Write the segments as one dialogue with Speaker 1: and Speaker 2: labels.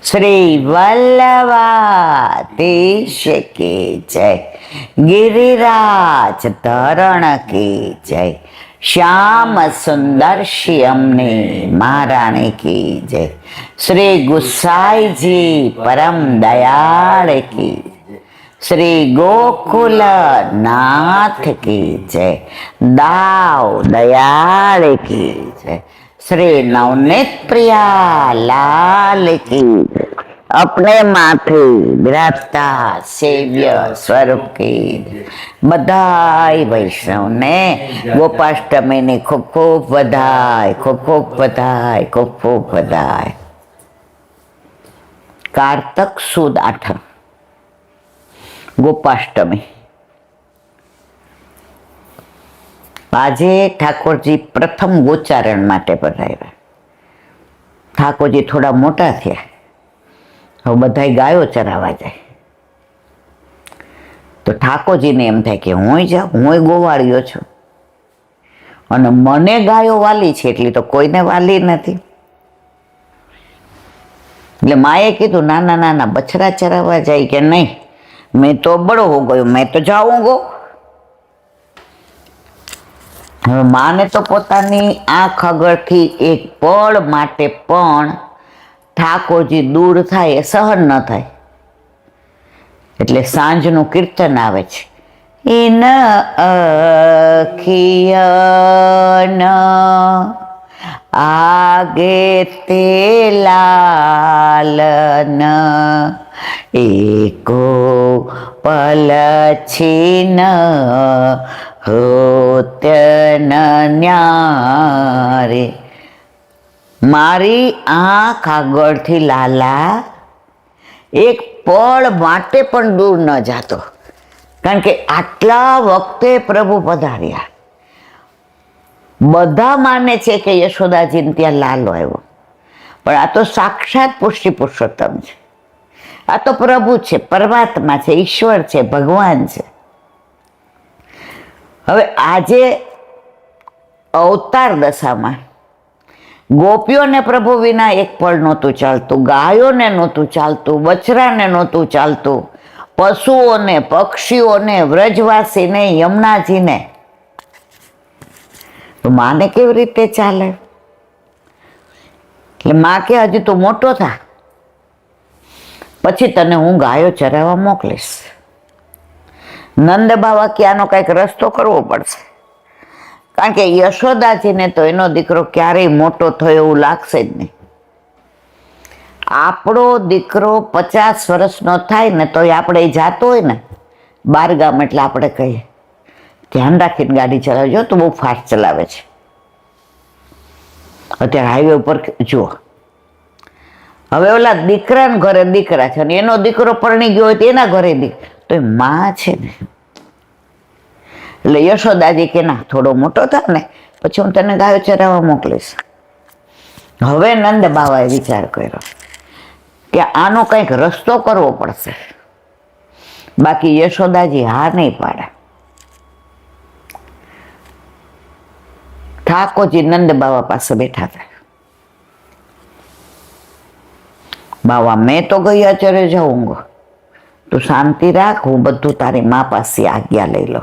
Speaker 1: શ્રી વલ્લભાધીશ કી જય, ગિરિરાજ ધરણ કી જય, શ્યામ સુંદર શ્યામની મહારાણી કી જય, શ્રી ગુસાઈજી પરમ દયાળ કી, શ્રી ગોકુલ નાથ કી જય, દાવ દયાળ કી જય, श्री नवनीत प्रिया लाल की, अपने माथे विराजता सेव्य स्वरूप की बधाई। वैष्णव ने गोपाष्टमी ने खूब खूब बधाई, खूब खूब बधाई, खूब खूब बधाई। कार्तक सुद 8 गोपाष्टमी। આજે ઠાકોરજી પ્રથમ ગોચારણ માટે પધાર્યા। ઠાકોરજી થોડા મોટા થયા, હવે બધાય ગાયો ચરાવવા જાય, તો ઠાકોરજીને એમ થાય કે હું જાઉં, હું ગોવાળિયો છું અને મને ગાયો વાલી છે, એટલી તો કોઈને વાલી નથી। એટલે માએ કીધું નાના નાના બછડા ચરાવવા જાય કે નહીં, મેં તો બડો હો ગયો, મેં તો જાઉંગો। હવે માને તો પોતાની આંખ આગળથી એક પળ માટે પણ ઠાકોરજી દૂર થાય એ સહન ન થાય, એટલે સાંજનું કીર્તન આવે છે, ઇન અખિયન આગે તે લાલન, એકો પલ છીન હોત્યન ન્યારે। મારી આંખ આગળથી લાલા એક પળ માટે પણ દૂર ન જાતો, કારણ કે આટલા વખતે પ્રભુ પધાર્યા। બધા માને છે કે યશોદાજીને ત્યાં લાલો આવ્યો, પણ આ તો સાક્ષાત પુષ્ટિ પુરુષોત્તમ છે, આ તો પ્રભુ છે, પરમાત્મા છે, ઈશ્વર છે, ભગવાન છે। હવે આજે અવતાર દશામાં ગોપીઓને પ્રભુ વિના એક પળ નહોતું ચાલતું, ગાયોને નહોતું ચાલતું, બછરાને નહોતું ચાલતું, પશુઓને, પક્ષીઓને, વ્રજવાસીને, યમુનાજીને, તો માને કેવી રીતે ચાલે? એટલે માં કે હજી તું મોટો થા, પછી તને હું ગાયો ચરાવવા મોકલીશ। નંદ બાવા કે આનો કંઈક રસ્તો કરવો પડશે, કારણ કે યશોદાજીને તો એનો દીકરો ક્યારેય મોટો થયો એવું લાગશે જ નહીં। આપણો દીકરો 50 વર્ષનો થાય ને તો આપણે જાતો હોય ને બારગામ, એટલે આપણે કહીએ ધ્યાન રાખીને ગાડી ચલાવજો, તો બહુ ફાસ્ટ ચલાવે છે। અત્યારે હાઈવે ઉપર જુઓ, હવે ઓલા દીકરાને ઘરે દીકરા છે અને એનો દીકરો પરણી ગયો હોય તો એના ઘરે તો એ માં છે ને, એટલે યશોદાજી કે ના, થોડો મોટો થાય ને પછી હું તને ગાયો ચરાવવા મોકલીશ। હવે નંદ બાવાએ વિચાર કર્યો કે આનો કંઈક રસ્તો કરવો પડશે, બાકી યશોદાજી હા નહીં પાડે। ઠાકોરજી નંદ બાવા પાસે બેઠા હતા। બાવા મેં તો ગયા ચરે જાઉંગો, તું શાંતિ રાખ, હું બધું તારી મા પાસે આજ્ઞા લઈ લો।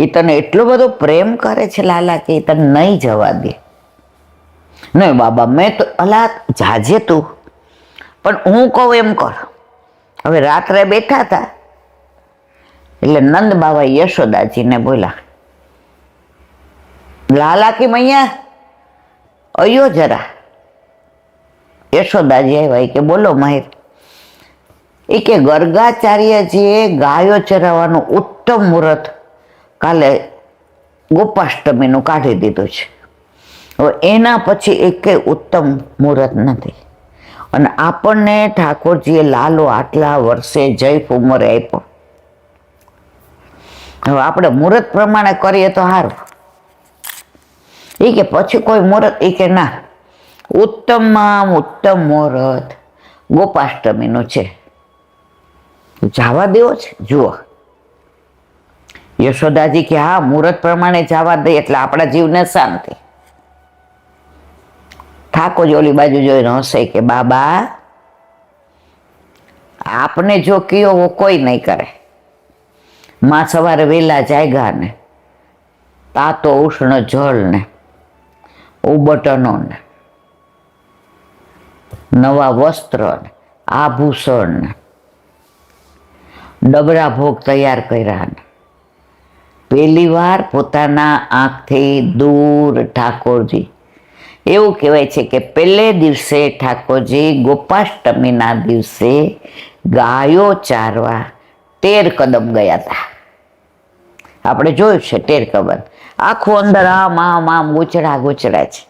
Speaker 1: એ તને એટલો બધો પ્રેમ કરે છે લાલા કે એ તને નહીં જવા દે। નહીં બાબા, મેં તો અલા જાજે તું, પણ હું કહું એમ કર। હવે રાત્રે બેઠા હતા એટલે નંદ બાવા યશોદાજીને બોલા, લાલા કે મૈયા અયો જરા। યશોદાજી આવ્યા કે બોલો માહિર, એ કે ગર્ગાચાર્યજીએ ગાયો ચરાવવાનું ઉત્તમ મુહૂર્ત કાલે ગોપાષ્ટમીનું કાઢી દીધું છે, હવે એના પછી એક ઉત્તમ મુહૂર્ત નથી, અને આપણને ઠાકોરજીએ લાલો આટલા વર્ષે જૈફ ઉંમરે આપ્યો, હવે આપણે મુહૂર્ત પ્રમાણે કરીએ તો સારું। એ કે પછી કોઈ મુહૂર્ત, એ કે ના, ઉત્તમમાં ઉત્તમ મુહૂર્ત ગોપાષ્ટમીનું છે, જવા દેવો છે। જુઓ, યશોદાજી કે હા, મુહૂર્ત પ્રમાણે જવા દે એટલે આપણા જીવને શાંતિ। ઠાકોરજી ઓલી બાજુ જોઈને હસે કે બાબા આપને જો કયો वो કોઈ નહીં કરે. માં સવારે વહેલા જાગ્યા ને તાતો ઉષ્ણ જળ ને ઉબટનો ને નવા વસ્ત્ર ને આભૂષણ ને ડબરા ભોગ તૈયાર કર્યા ને પહેલી વાર પોતાના આંખથી દૂર ઠાકોરજી, એવું કહેવાય છે કે પહેલે દિવસે ઠાકોરજી ગોપાષ્ટમીના દિવસે ગાયો ચારવા 13 કદમ ગયા હતા. આપણે જોયું છે 13 કદમ. આખું અંદર આમ ગૂંચડા છે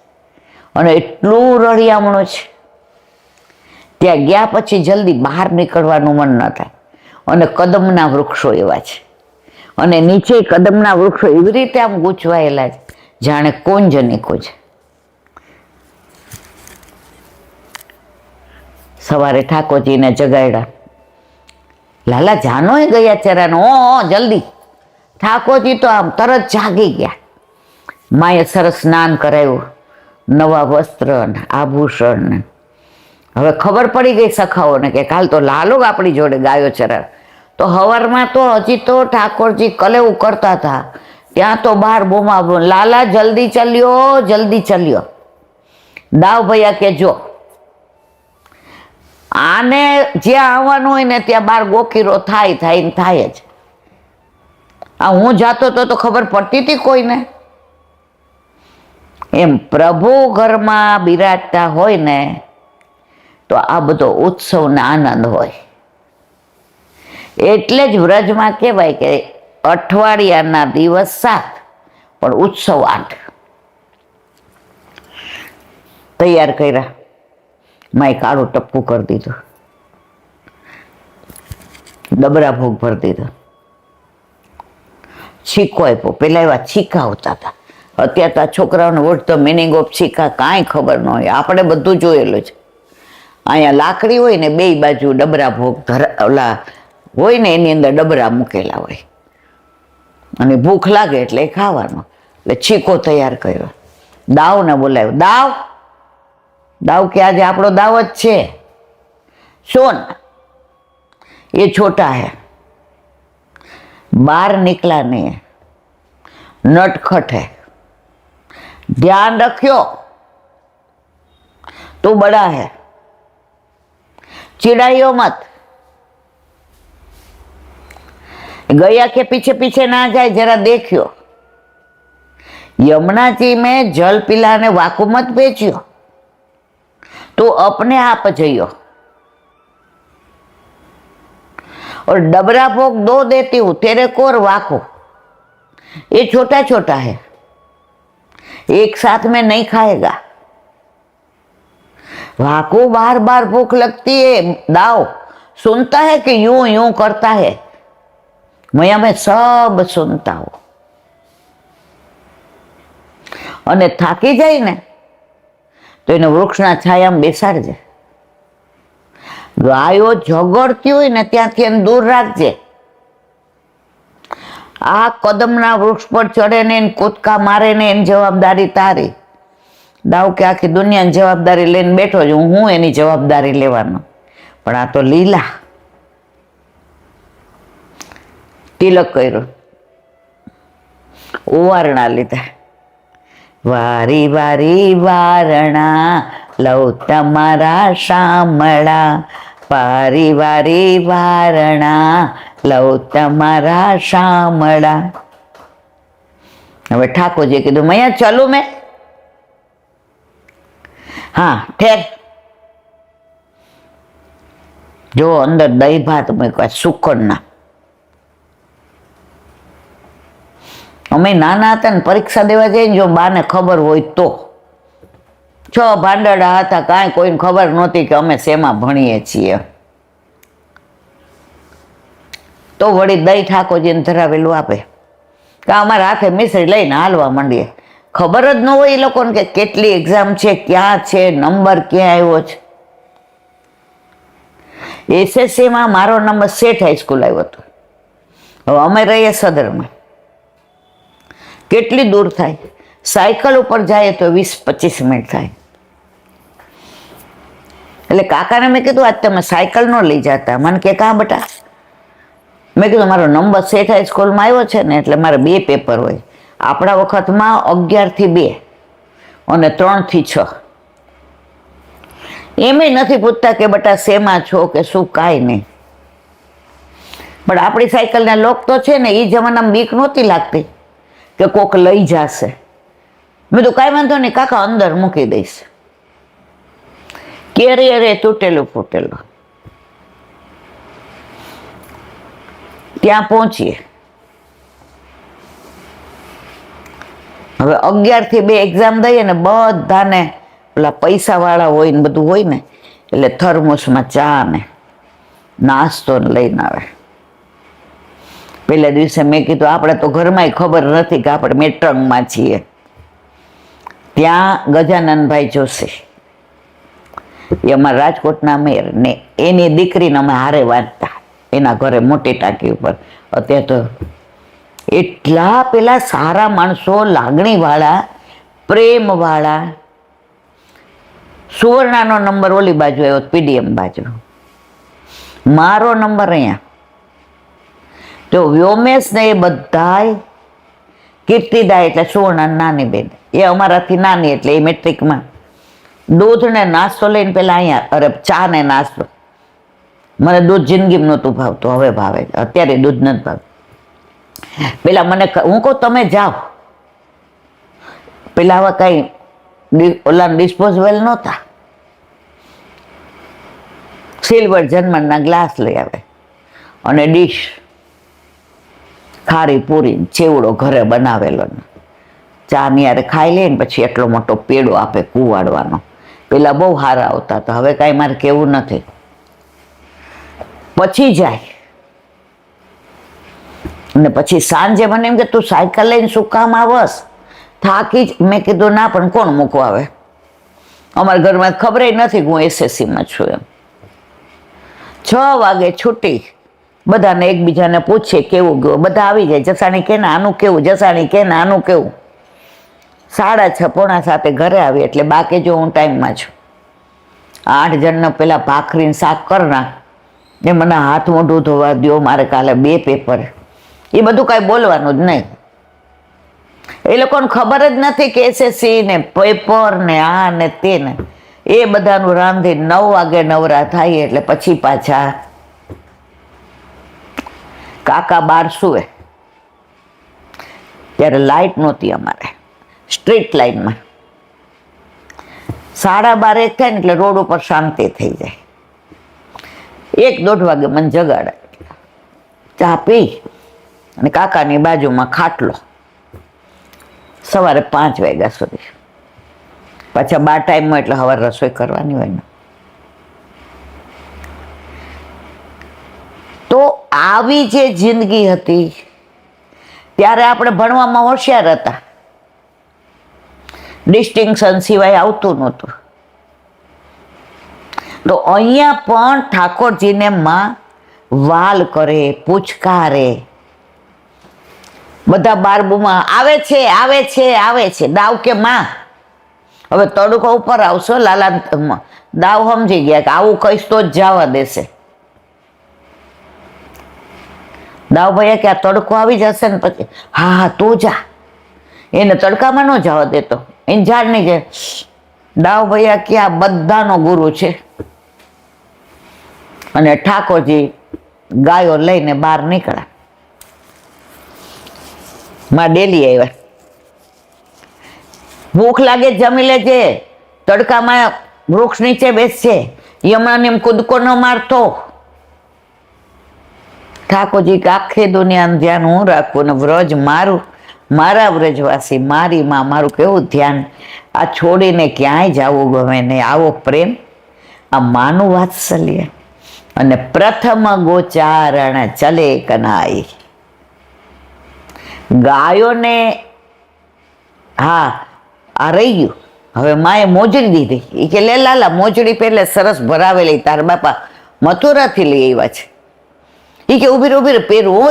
Speaker 1: અને એટલું રળિયામણું છે. ત્યાં ગયા પછી જલ્દી બહાર નીકળવાનું મન ન થાય. અને કદમના વૃક્ષો એવા છે અને નીચે કદમના વૃક્ષો એવી રીતે આમ ગૂંચવાયેલા છે જાણે કુંજની કુંજ. સવારે ઠાકોરજીને જગાડ્યા. લાલા જાનોય ગયા ચરાનો, ઓ જલ્દી. ઠાકોરજી તો આમ તરત જાગી ગયા. માએ સરસ સ્નાન કરાવ્યું, નવા વસ્ત્ર ને આભૂષણ ને. હવે ખબર પડી ગઈ સખાઓને કે કાલ તો લાલો આપણી જોડે ગાયો ચરાવે. તો હવારમાં તો હજી તો ઠાકોરજી કલેવું કરતા હતા ત્યાં તો બહાર બોમા લાલા જલ્દી ચલ્યો. દાવ ભૈયા કે જો આને જ્યાં આવવાનું હોય ને ત્યાં બાર ગોકીરો થાય જ. આ હું જાતો તો ખબર પડતી હતી કોઈને. એમ પ્રભુ ઘરમાં બિરાજતા હોય ને તો આ બધો ઉત્સવ ને આનંદ હોય. એટલે જ વ્રજમાં કહેવાય કે અઠવાડિયાના દિવસ 7 પણ ઉત્સવ 8. તૈયાર કર્યા. માય કાળું ટપકું કરી દીધું, ડબરા ભોગ ભરી દીધો, છીકો આપ્યો. પેલા એવા છીકા આવતા હતા. અત્યારે તો છોકરાઓને વોટ ધ મિનિંગ ઓફ છીકા કાંઈ ખબર ન હોય. આપણે બધું જોયેલું છે. અહીંયા લાકડી હોય ને બે બાજુ ડબરા ભોગ ઓલા હોય ને એની અંદર ડબરા મૂકેલા હોય અને ભૂખ લાગે એટલે ખાવાનું. એટલે છીકો તૈયાર કર્યો. દાવને બોલાવ્યો. दाव के आज आप दावत छे सुन, ये छोटा है, बाहर निकला नहीं है, नटखट है, ध्यान रखियो, तू बड़ा है, चिढ़ाइयो मत, गया के पीछे पीछे ना जाए, जरा देखियो, यमुना जी में जल पिलाने वाकू मत बेचियो, तो अपने आप जइयो, और डबरा भोग 2 देती हूं तेरे को और वाको, ये छोटा छोटा है, एक साथ में नहीं खाएगा। वाको बार बार भूख लगती है, दाव सुनता है कि यूं यूं करता है, मैं सब सुनता हूं, અને થાકી જાય ને તો એને વૃક્ષના છાયામાં બેસાડજે, ગાયો ઝઘડતી હોય ને ત્યાંથી એને દૂર રાખજે, આ કદમના વૃક્ષ પર ચડે ને એને કૂદકા મારે ને એની જવાબદારી તારી। દાવ કે આખી દુનિયાની જવાબદારી લઈને બેઠો છું, હું એની જવાબદારી લેવાનો, પણ આ તો લીલા। તિલક કર્યું, ઓવારણા લીધા, વારી વારી વારણા લઉ તમારા શામળા, વારી વારી વારણા લઉ તમારા શામળા। હવે ઠાકોરજીએ કીધું મૈયા ચાલુ મેં, हाँ ठेर, जो अंदर दही भात मूक्या सुखड़ना। अमे नाना हता ने परीक्षा देवा जाए जो बाने खबर होय तो 6 भांडड़ा हता, कांई कोईने खबर नहोती के अमे शेमा भणीए छीए, तो वળી दही ठाकोरजीने धरावेલું આપે કે અમારા હાથે મિશ્રી લઈને હાલવા માંડીએ। खबर ज न होय ए लोकोने के केटली एक्जाम छे, क्या छे, नंबर क्या आव्यो छे। एसएससी में मारो नंबर सेठ हाईस्कूल आव्यो हतो, हवे अमे रहीए सदर में, केटली दूर थाय, साइकल पर जाए तो 20-25 मिनिट थाय, એટલે કાકાને મેં કીધું આજ તમે સાયકલ ન લઈ જતા. મને કે કાં બેટા? મેં કીધું મારો નંબર સેઠ હાઈસ્કૂલમાં આવ્યો છે ને એટલે મારે 2 પેપર હોય. આપણા વખતમાં 11 થી 2 અને 3 થી 6. એમેય નથી પૂછતા કે બેટા શેમાં છો કે શું, કાંઈ નહીં. પણ આપણી સાયકલના લોક તો છે ને, એ જમાનામાં બીક નહોતી લાગતી કે કોક લઈ જશે. મેં તો કાંઈ વાંધો નહીં કાકા, અંદર મૂકી દઈશ. કેરિયરે તૂટેલું ફૂટેલું. ત્યાં પહોંચીએ. હવે 11 થી 2 એક્ઝામ દઈએ ને બધાને પેલા પૈસાવાળા હોય ને બધું હોય ને, એટલે થર્મોસમાં ચા ને નાસ્તો લઈને આવે. પહેલા દિવસે મેં કીધું આપણે તો ઘરમાં ખબર નથી કે આપણે મેટ્રંગમાં છીએ. ત્યાં ગજાનનભાઈ જોશી, એ અમારા રાજકોટના મેયર ને એની દીકરીને અમે હારે વાંચતા એના ઘરે મોટી ટાંકી ઉપર. અત્યારે તો એટલા પેલા સારા માણસો, લાગણીવાળા, પ્રેમવાળા. સુવર્ણાનો નંબર ઓલી બાજુ આવ્યો, પીડીએમ બાજુ. મારો નંબર અહીંયા. તો વ્યોમેશ ને એ બધાય, કીર્તિદા એટલે સુવર્ણા નાની બેન, એ અમારાથી નાની એટલે એ મેટ્રિકમાં. દૂધ ને નાસ્તો લઈને પેલા અહીંયા, અરે ચા ને નાસ્તો. મને દૂધ જિંદગીમાં નહોતું ભાવતું, હવે ભાવે. અત્યારે દૂધ નથી ભાવતું. પેલા મને હું કહું તમે જાઓ. પેલા હવે કઈ ઓલા ડિસ્પોઝેબલ નહોતા. સિલ્વર જન્મના ગ્લાસ લઈ આવે અને ડીશ, ખારી પૂરી ચેવડો ઘરે બનાવેલો. ચા ની યારે ખાઈ લે ને પછી એટલો મોટો પેડો આપે કુવાડવાનો. પેલા બહુ સારા આવતા હતા, હવે કાંઈ મારે કેવું નથી. પછી જાય અને પછી સાંજે મને એમ કે તું સાયકલ લઈને શું કામ આવસ, થાકી જ. મેં કીધું ના, પણ કોણ મૂકવા આવે? અમારા ઘરમાં ખબર નથી હું એસએસસીમાં છું એમ. 6 વાગે છૂટી, બધાને એકબીજાને પૂછે કેવું ગયું, બધા આવી જાય. જસાણી કે આનું કેવું, જસાણી કે આનું કેવું. 6:30 પોણા 7 ઘરે આવી એટલે બાકી જો હું ટાઈમમાં છું. 8 જણને પેલા ભાખરીને શાક કર નાખ, એ મને હાથ મોઢું ધોવા દો, મારે કાલે 2 પેપર. એ બધું કાંઈ બોલવાનું જ નહીં. એ લોકોને ખબર જ નથી કે એસએસસી ને પેપર ને આ ને તે ને. એ બધાનું રાંધી 9 વાગે નવરા થાય એટલે પછી પાછા કાકા બહાર સુવે. ત્યારે લાઇટ નહોતી અમારે સ્ટ્રીટ લાઇનમાં. 12:30 થાય ને એટલે રોડ ઉપર શાંતિ થઈ જાય. 1-1:30 વાગે મને જગાડે, ચા પી અને કાકાની બાજુમાં ખાટલો સવારે 5 વાગ્યા સુધી. પાછા 12 ટાઈમમાં એટલે સવારે રસોઈ કરવાની હોય ને. તો આવી જે જિંદગી હતી ત્યારે આપણે ભણવામાં હોશિયાર હતા. ડિસ્ટિંક્શન સિવાય આવતું નહોતું. તો અહીંયા પણ ઠાકોરજીને માં વાલ કરે, પૂચકારે. બધા બારબુમાં આવે છે, આવે છે, આવે છે. દાવ કે માં હવે તડકો ઉપર આવશો. લાલા દાવ સમજી ગયા કે આવું કહીશ તો જ જવા દેશે. દાવ ભૈયા કે આ તડકો આવી જશે ને પછી હા હા તું જા. એને તડકામાં ન જવા દેતો, એને ઝાડ નહીં જાય. દાવ ભૈયા કે આ બધાનો ગુરુ છે. અને ઠાકોરજી ગાયો લઈને બહાર નીકળ્યા. માં ડેલી આવ્યા. ભૂખ લાગે જમી લેજે, તડકામાં વૃક્ષ નીચે બેસશે, યમુનાને એમ કૂદકો ન મારતો. ઠાકોરજી આખી દુનિયાનું ધ્યાન હું રાખું ને વ્રજ મારું, મારા વ્રજવાસી, મારી માં, મારું કેવું ધ્યાન. આ છોડીને ક્યાંય જવું ગમે નહીં. આવો પ્રેમ, આ માનું વાત્સલ્ય. અને પ્રથમ ગોચારણ ચલે કનાઈ. ગાયોને હા આ રહી ગયું. હવે માએ મોજડી દીધી. એ કે લે લાલા મોજડી પહેલે સરસ ભરાવેલી તાર બાપા મથુરાથી લઈ આવ્યા છે. એ કે ઉભી ઉભી પહેરવું હો.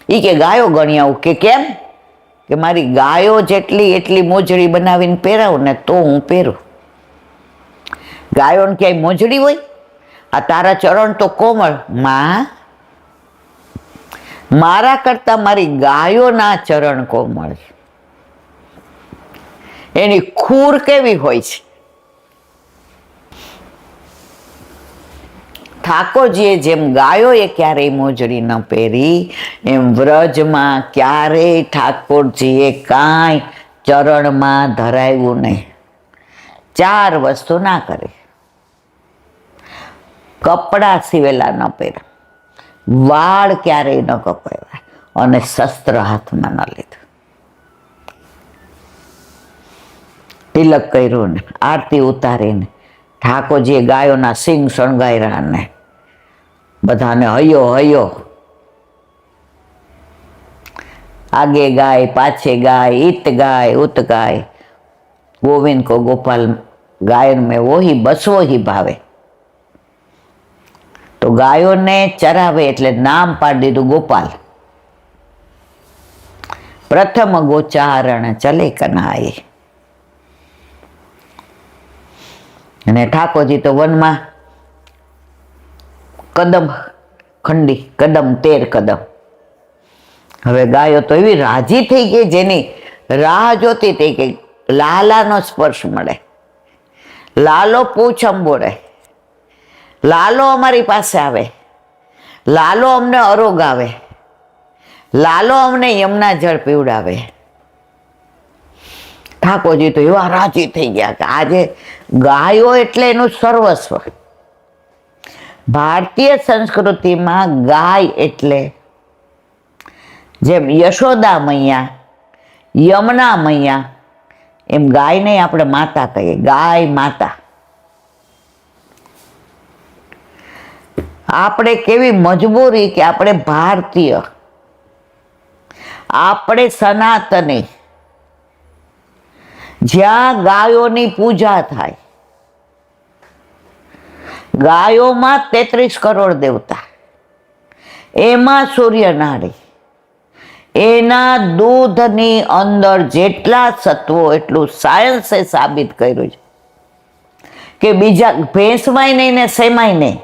Speaker 1: એ કે ગાયો ગણી આવું. કે કેમ? કે મારી ગાયો જેટલી એટલી મોજડી બનાવીને પહેરાવું ને તો હું પહેરું. ગાયોને ક્યાંય મોજડી હોય? આ તારા ચરણ તો કોમળ. માં, મારા કરતા મારી ગાયોના ચરણ કોમળ છે. એની ખૂર કેવી હોય છે. ઠાકોરજીએ જેમ ગાયોએ ક્યારેય મોજડી ન પહેરી, એમ વ્રજમાં ક્યારેય ઠાકોરજીએ કાંઈ ચરણમાં ધરાવ્યું નહીં. 4 વસ્તુ ના કરી. કપડાં સીવેલા ન પહેર્યા, વાળ ક્યારેય ન કપાવ્યા, અને શસ્ત્ર હાથમાં ન લીધું. તિલક કર્યું ને આરતી ઉતારીને ઠાકોરજીએ ગાયોના સિંગ શણગાર્યા ને બધાને હૈયો હૈયો. આગે ગાય પાછે ગાય, ઈત ગાય ઉત ગાય, ગોવિંદ કો ગોપાલ ગાયન મેં વોહી બસ વોહી ભાવે. તો ગાયોને ચરાવે એટલે નામ પાડી દીધું ગોપાલ. પ્રથમ ગોચારણ ચલે કનાય. અને ઠાકોરજી તો વનમાં કદમ ખંડી, કદમ 13 કદમ. હવે ગાયો તો એવી રાજી થઈ ગઈ, જેની રાહ જોતી થઈ ગઈ. લાલાનો સ્પર્શ મળે, લાલો પૂછ અંબોળે, લાલો અમારી પાસે આવે, લાલો અમને અરોગાવે, લાલો અમને યમુના જળ પીવડાવે. ઠાકોરજી તો એવા રાજી થઈ ગયા કે આજે ગાયો એટલે એનું સર્વસ્વ. ભારતીય સંસ્કૃતિમાં ગાય એટલે જેમ યશોદા મૈયા, યમુના મૈયા, એમ ગાયને આપણે માતા કહીએ. ગાય માતા. આપણે કેવી મજબૂરી કે આપણે ભારતીય, આપણે સનાતની, જ્યાં ગાયોની પૂજા થાય. ગાયોમાં 33 કરોડ દેવતા, એમાં સૂર્યનારી, એના દૂધની અંદર જેટલા સત્વો એટલું સાયન્સે સાબિત કર્યું છે કે બીજા ભેંસમાંય નહીં ને શેમાંય નહીં.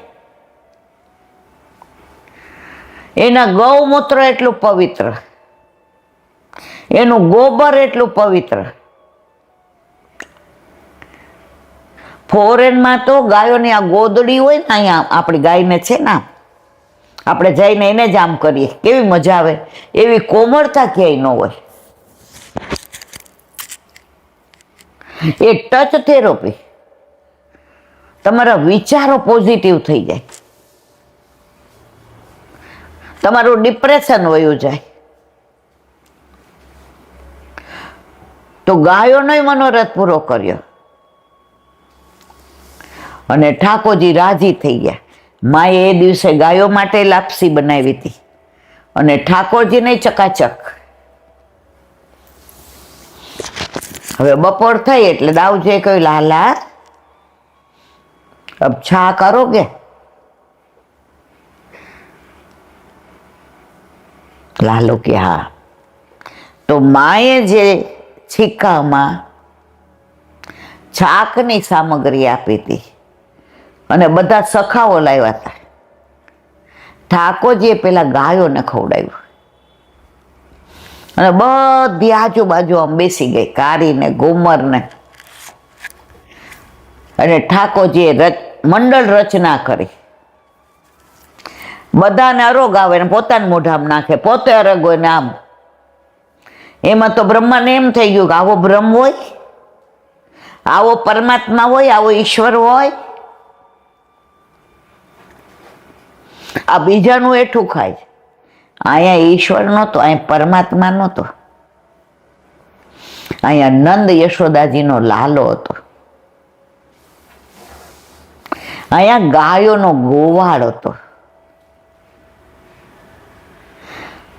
Speaker 1: એના ગૌમૂત્ર એટલું પવિત્ર, એનું ગોબર એટલું પવિત્ર. ફોરેનમાં તો ગાયોની આ ગોદડી હોય ને, અહીંયા આપણી ગાયને છે ને, આપણે જઈને એને જ આમ કરીએ, કેવી મજા આવે. એવી કોમળતા ક્યાંય ન હોય. એ ટચ થેરપી, તમારા વિચારો પોઝિટિવ થઈ જાય, તમારું ડિપ્રેશન વયું જાય. તો ગાયોનો મનોરથ પૂરો કર્યો અને ઠાકોરજી રાજી થઈ ગયા. માએ એ દિવસે ગાયો માટે લાપસી બનાવી હતી અને ઠાકોરજીને ચકાચક. હવે બપોર થઈ એટલે દાઉજીએ કહ્યું, લાલા અબ છા કરોગે? લાલો કે હા. તો માએ જે છીકામાં છાકની સામગ્રી આપી હતી અને બધા સખાઓ લાવ્યા હતા. ઠાકોરજીએ પેલા ગાયોને ખવડાવ્યું અને બધી આજુબાજુ આમ બેસી ગઈ, કારીને ઘુમરને. અને ઠાકોરજીએ મંડળ રચના કરી. બધાને અરોગ આવે ને પોતાને મોઢામાં નાખે, પોતે અરગ હોય ને આમ. એમાં તો બ્રહ્માને એમ થઈ ગયું કે આવો બ્રહ્મ હોય, આવો પરમાત્મા હોય, આવો ઈશ્વર હોય. આ બીજાનું એઠું ખાય. અહીંયા ઈશ્વર નહોતો, અહીંયા પરમાત્મા નહોતો, અહીંયા નંદ યશોદાજીનો લાલો હતો. અહીંયા ગાયોનો ગોવાળ હતો.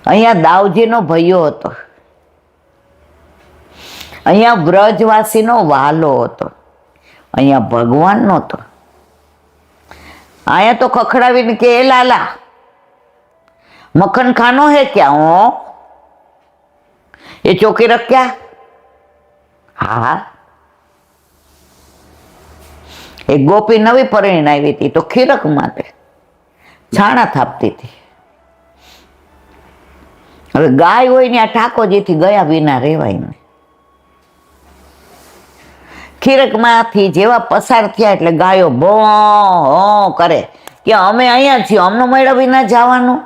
Speaker 1: અહીંયા દાઉજીનો ભૈયો હતો. અહીંયા વ્રજવાસીનો વાલો હતો. અહીંયા ભગવાન નહોતો. અહીંયા તો ખખડાવીને કે એ લાલા મક્ખન ખાનો હે ક્યા? હો એ ચોકી રખ્યા? હા. એ ગોપી નવી પરણીને આવી હતી તો ખીરક માટે છાણા થાપતી હતી. હવે ગાય હોય ને આ ઠાકોરજીથી ગયા વિના રેવાય ને. ખીરકમાંથી જેવા પસાર થયા એટલે ગાયો ભો કરે કે અમે અહીંયા છીએ, અમને મળ્યા વિના જવાનું.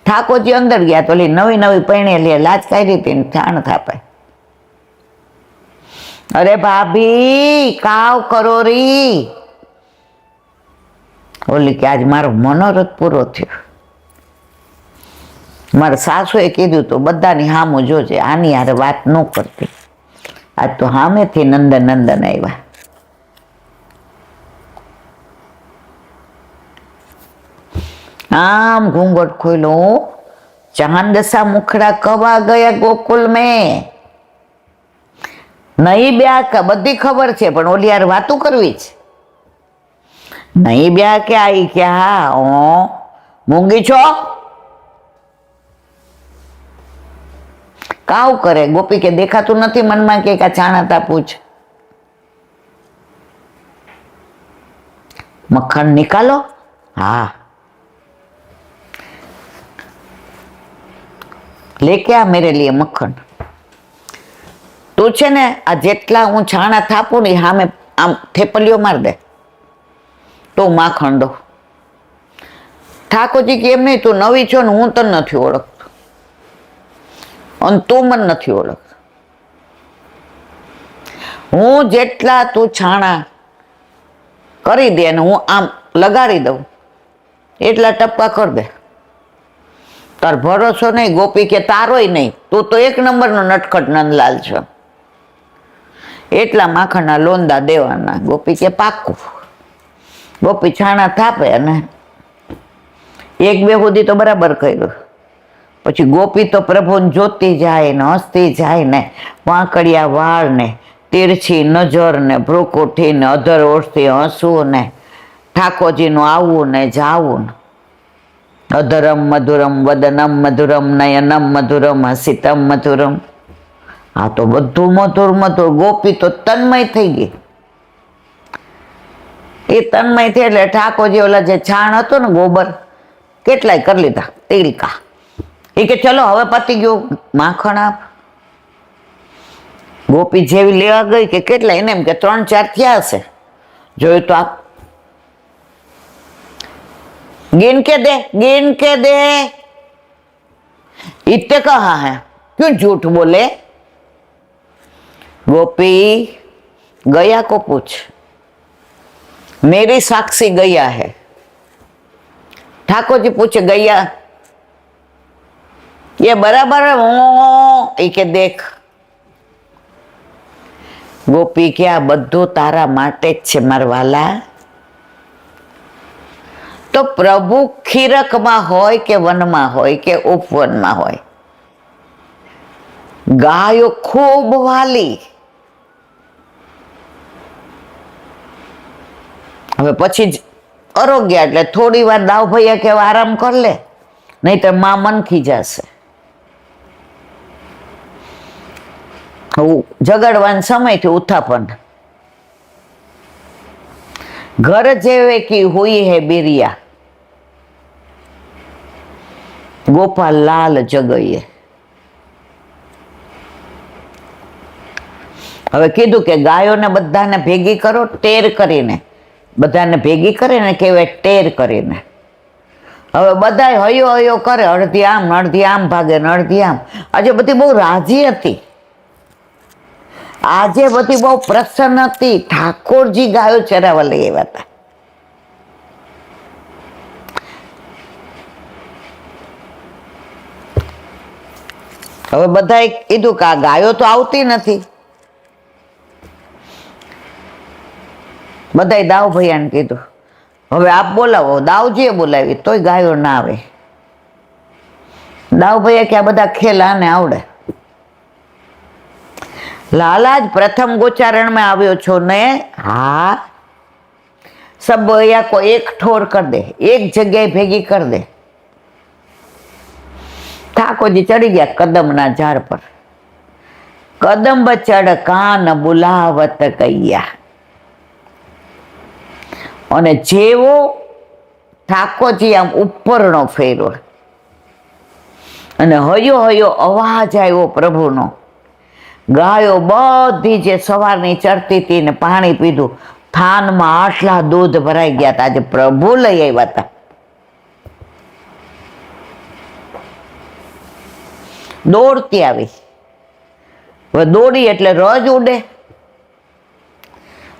Speaker 1: ઠાકોરજી અંદર ગયા તો નવી નવી પરણેલી લાજ કાઢી હતી છાણ થાપે. અરે ભાભી કાવ કરો રી. ઓલી કે આજ મારો મનોરથ પૂરો થયો. મારા સાસુએ કીધું તો બધાની હામું જોજે, આની હારે વાત ન કરતી. આજ તો સામેથી નંદન આવ્યા. આમ ઘૂંઘટ ખોલ્યો, ચાંદસા મુખડા કવા ગયા ગોકુલ મેં. નહીં બ્યા બધી ખબર છે પણ ઓલી યાર વાતું કરવી છે. નહીં બ્યા કે આવી કે હા મૂંગી છો કાવ કરે. ગોપી કે દેખાતું નથી મનમાં કે છાણા તાપું છે. મક્ખણ નિકાલો. હા લેકે આ મેરે લીએ મક્ખણ. તું છે ને આ જેટલા હું છાણા થાપું ને સામે આમ થેપલીઓ માર દે તો માખણ દો. ઠાકોરજી કે એમ નહીં, તું નવી છો ને હું તને નથી ઓળખતો અને તું મને નથી ઓળખતો. હું જેટલા તું છાણા કરી દે ને હું આમ લગાડી દઉં એટલા ટપકા કરી દે. તાર ભરોસો નહીં. ગોપી કે તારોય નહીં, તું તો એક નંબરનો નટખટ નંદલાલ છો. એટલા માખણના લોંદા દેવાના. ગોપી કે પાકું. ગોપી છાણા થાપે અને એક બે સુધી તો બરાબર કર્યું. પછી ગોપી તો પ્રભુને જોતી જાય ને હસતી જાય ને, વાંકડિયા વાળ ને તીરછી નજર ને ભ્રુકુઠી ને અધર ઓળથી હસવું ને ઠાકોરજીનું આવવું ને જાવું ને. અધરમ મધુરમ વદનમ મધુરમ નયનમ મધુરમ હસિતમ મધુરમ. આ તો બધું મધુર મધુર. ગોપી તો તન્મય થઈ ગઈ. એ તન્મય થઈ એટલે ઠાકોરજી ઓલા જે છાણ હતો ને ગોબર કેટલાય કરી લીધા તિલકા. એ કે ચલો હવે પતી ગયું માખણ આપ. ગોપી જેવી લેવા ગઈ કે કેટલા, એને એમ કે 3-4 થયા હશે. જોયું તો આ गिन के दे. इतने कहा है क्यों झूठ बोले. गोपी गया को पूछ, मेरी साक्षी गया है. ठाकुर जी पूछे गया ये बराबर है के देख. गोपी के आ बधु तारा माटे ज छे मारवाला. तो प्रभु खीरकમાં હોય કે વનમાં હોય કે ઉપવનમાં હોય, ગાયો ખૂબ વાલી. હવે પછી જ અરોગ્યા એટલે થોડી વાર દાવ ભૈયા કે આરામ કર લે, નહીં તો માં મનખી જશે. જગડવાન સમયથી ઉથાપન. घर जेवे की हुई है बिरिया, गोपाल लाल जगइए. હવે કીધું કે ગાયોને બધાને ભેગી કરો ટેર કરીને. બધાને ભેગી કરે ને કહેવાય ટેર કરીને. હવે બધા હયો હયો કરે, અડધી આમ ભાગે ને અડધી આમ. આજે બધી બહુ રાજી હતી. આજે બધી બહુ પ્રસન્ન હતી. ઠાકોરજી ગાયો ચરાવવા લઈ આવ્યા હતા. હવે બધાએ કીધું કે આ ગાયો તો આવતી નથી. બધાએ દાવ ભૈયાને કીધું હવે આપ બોલાવો. દાવજીએ બોલાવી તોય ગાયો ના આવે. દાવ ભૈયા કે આ બધા ખેલ આને આવડે. लाला જ प्रथम गोचारण में આવ્યો છો ने. हाँ सब भैया को एक ठोर कर दे, एक जगह भेगी कर दे. ठाकुरजी चढ़ी गया कदम ना झाड़ पर. कदम चढ़ कान बुलावत गैया. અને જેવો ઠાકોરજી આમ ઉપરનો ફેરવો અને હયો હયો અવાજ આવ્યો પ્રભુનો. ગાયો બધી જે સવારની ચરતી હતી ને પાણી પીધું, થાનમાં આટલા દૂધ ભરાઈ ગયા હતા. આજે પ્રભુ લઈ આવ્યા હતા. દોડતી આવી. હવે દોડી એટલે રજ ઉડે.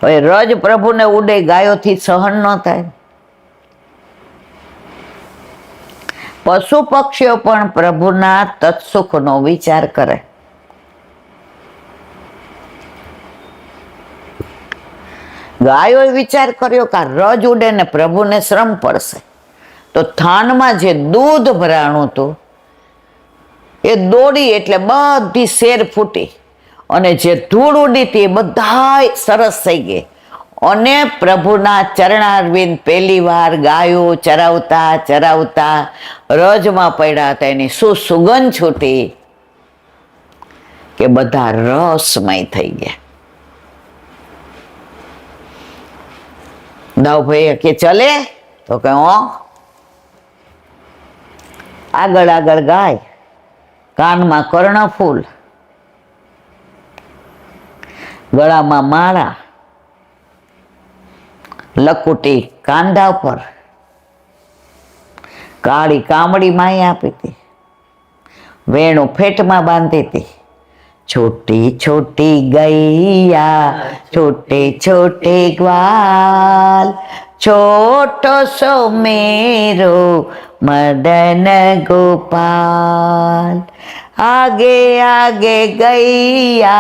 Speaker 1: હવે રજ પ્રભુને ઉડે, ગાયોથી સહન ન થાય. પશુ પક્ષીઓ પણ પ્રભુના તત્સુખનો વિચાર કરે. ગાયોએ વિચાર કર્યો કે રજ ઉડે ને પ્રભુને શ્રમ પડશે, તો થાનમાં જે દૂધ ભરાણું હતું એ દોડી એટલે બધી શેર ફૂટી અને જે ધૂળ ઉડી હતી એ બધાય સરસ થઈ ગઈ. અને પ્રભુના ચરણારવિંદ પહેલી વાર ગાયો ચરાવતા ચરાવતા રજમાં પડ્યા હતા. એની શું સુગંધ છૂટી કે બધા રસમય થઈ ગયા. દાઉભાઈ કે ચલે, તો કે આગળ આગળ ગાય, કાનમાં કર્ણફૂલ, ગળામાં માળા, લકુટી કાંધા પર, કાળી કામડી માઈ આપી હતી, વેણું ફેટમાં બાંધી હતી. छोटी छोटी गैया छोटे छोटे ग्वाल, छोटो सो मेरो मदन गोपाल. आगे आगे गैया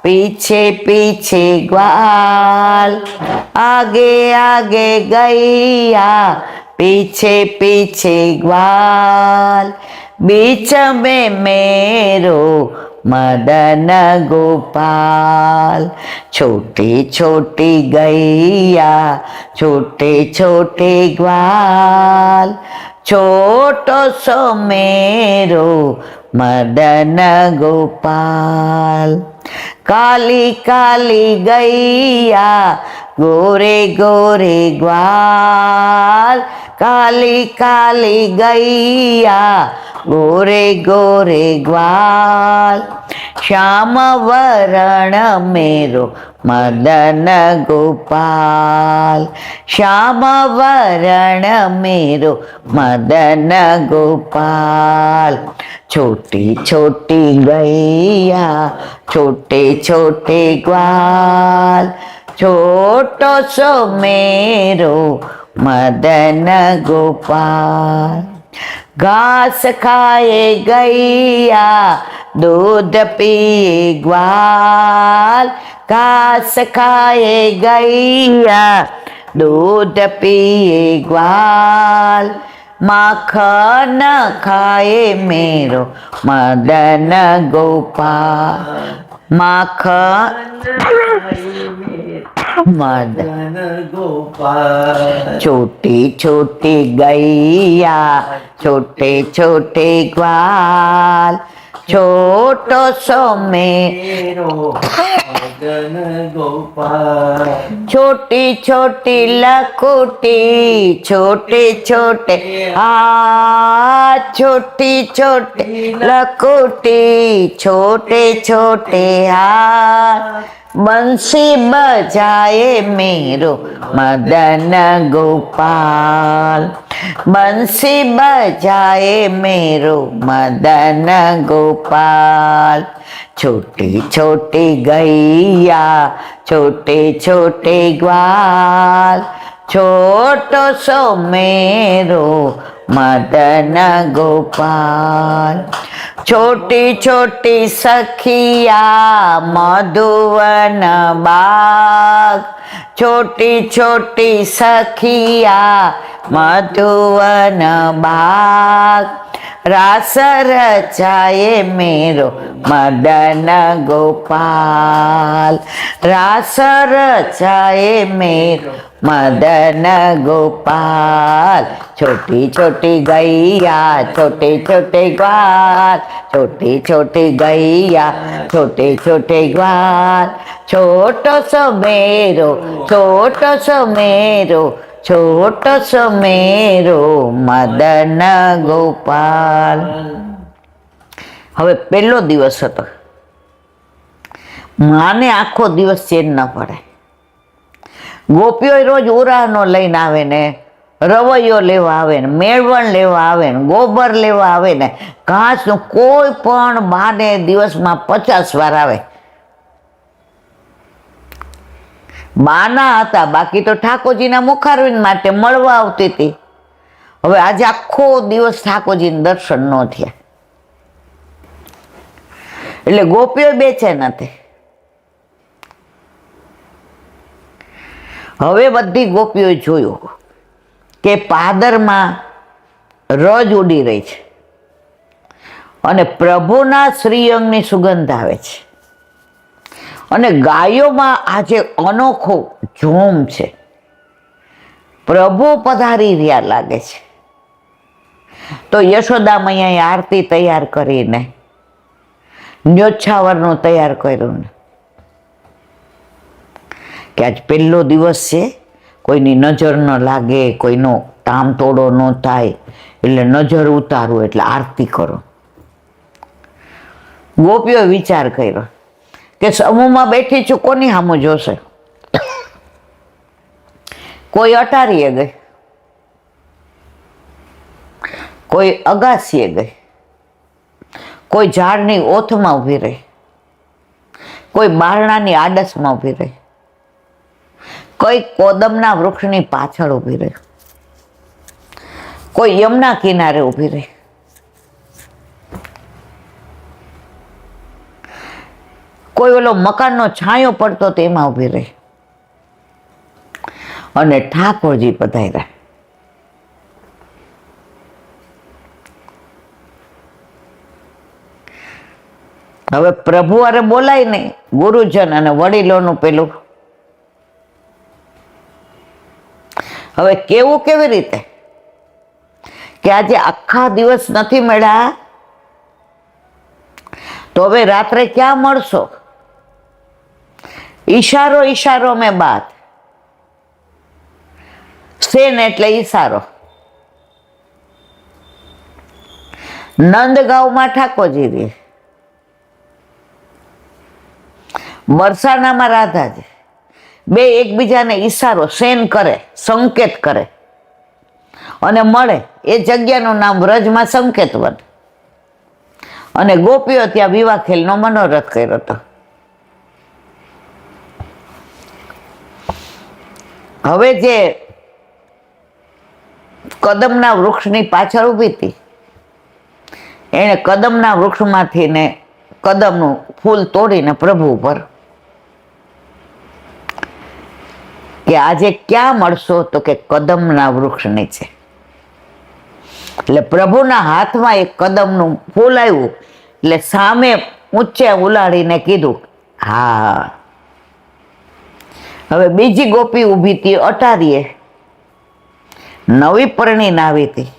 Speaker 1: पीछे पीछे ग्वाल, आगे आगे गैया पीछे पीछे ग्वाल, बीच में मेरो मदन गोपाल. छोटी छोटी गैया छोटे छोटे ग्वाल, छोटो सो मेरो मदन गोपाल. काली काली गैया गोरे गोरे ग्वाल, काली काली गैया गोरे गोरे ग्वाल, श्याम वरण मेरो मदन गोपाल, श्याम वरण मेरो मदन गोपाल. छोटी छोटी गैया छोटे छोटे ग्वाल, छोटो सो मेरो मदन गोपाल. घास खाए गैया दूध पिए ग्वाल, घास खाए गैया दूध पिए ग्वाल, माखन खाए मेरो मदन गोपाल, माखन मदन गोपाल. छोटी छोटी गैया छोटे छोटे ग्वाल, छोटो सो मेरो मदन गोपाल. छोटी छोटी लकुटी छोटे छोटे हाथ, छोटी छोटी लकुटी छोटे छोटे हाथ, बंसी बजाए मेरो मदन गोपाल, बंसी बजाए मेरो मदन गोपाल. छोटी छोटी गैया छोटे छोटे ग्वाल, छोटो सो मेरो मदन गोपाल. छोटी छोटी सखिया मधुवन बाग, छोटी छोटी सखिया मधुवन बाग, રાસ રચાયે મેરો મદન ગોપાલ, રાસ રચાયે મેરો मदन गोपाल। छोटी छोटी गैया छोटे छोटे ग्वाल, छोटी छोटी गैया छोटे छोटे ग्वाल, छोटो सो मेरो छोटो सो मेरो छोटो सो मेरो मदन गोपाल। હવે પહેલો દિવસ હતો, માને આખો દિવસ ચેન ન પડે। ગોપીઓ રોજ ઉરાનો લઈને આવે ને, રવૈયો લેવા આવે ને, મેળવણ લેવા આવે ને, ગોબર લેવા આવે ને, ઘાસનું કોઈ પણ બાને દિવસમાં 50 વાર આવે। બાના હતા, બાકી તો ઠાકોરજીના મુખારવિંદ માટે મળવા આવતી હતી। હવે આજે આખો દિવસ ઠાકોરજીના દર્શન ન થયા એટલે ગોપીઓ બેચેન હતી। હવે બધી ગોપીઓએ જોયું કે પાદરમાં રજ ઉડી રહી છે અને પ્રભુના શ્રીઅંગની સુગંધ આવે છે અને ગાયોમાં આજે અનોખો ઝૂમ છે। પ્રભુ પધારી રહ્યા લાગે છે। તો યશોદા મૈયાએ આરતી તૈયાર કરીને ન્યોછાવરનું તૈયાર કર્યું ને કે આજ પહેલો દિવસ છે, કોઈની નજર ન લાગે, કોઈનો તામ તોડો ન થાય એટલે નજર ઉતારું એટલે આરતી કરો। ગોપીઓ વિચાર કર્યો કે સમૂહમાં બેઠી છું, કોની સામું જોશે? કોઈ અટારીએ ગઈ, કોઈ અગાસીએ ગઈ, કોઈ ઝાડની ઓથમાં ઊભી રહી, કોઈ બારણાની આડસમાં ઊભી રહી, કોઈ કોદમના વૃક્ષની પાછળ ઊભી રહી, કોઈ યમુના કિનારે ઊભી રહી, કોઈ ઓલો મકાનનો છાંયો પડતો તેમાં ઊભી રહી અને ઠાકોરજી પધાર્યા। હવે પ્રભુ અરે બોલાય નહીં, ગુરુજન અને વડીલોનું પેલું હવે કેવું કેવી રીતે કે આજે આખા દિવસ નથી મળ્યા તો હવે રાત્રે ક્યાં મળશો? ઈશારો ઈશારો મેં બાત, સેન એટલે ઈશારો। નંદગાંવમાં ઠાકોરજી રે, બરસાનામાં રાધાજી, બે એકબીજાને ઈશારો સેન કરે, સંકેત કરે અને મળે। એ જગ્યાનું નામ વ્રજમાં સંકેત વન અને ગોપીઓ ત્યાં વિવાહ ખેલનો મનોરથ કર્યો હતો। હવે જે કદમના વૃક્ષની પાછળ ઊભી હતી એણે કદમના વૃક્ષમાંથી ને કદમનું ફૂલ તોડીને પ્રભુ ઉપર કે આજે ક્યાં મળશો? તો કે કદમના વૃક્ષ નીચે। એટલે પ્રભુના હાથમાં એક કદમનું ફૂલ આવ્યું એટલે સામે ઊંચે ઉલાડીને કીધું હા। હવે બીજી ગોપી ઊભી હતી અટારીએ, નવી પરણીને આવી હતી।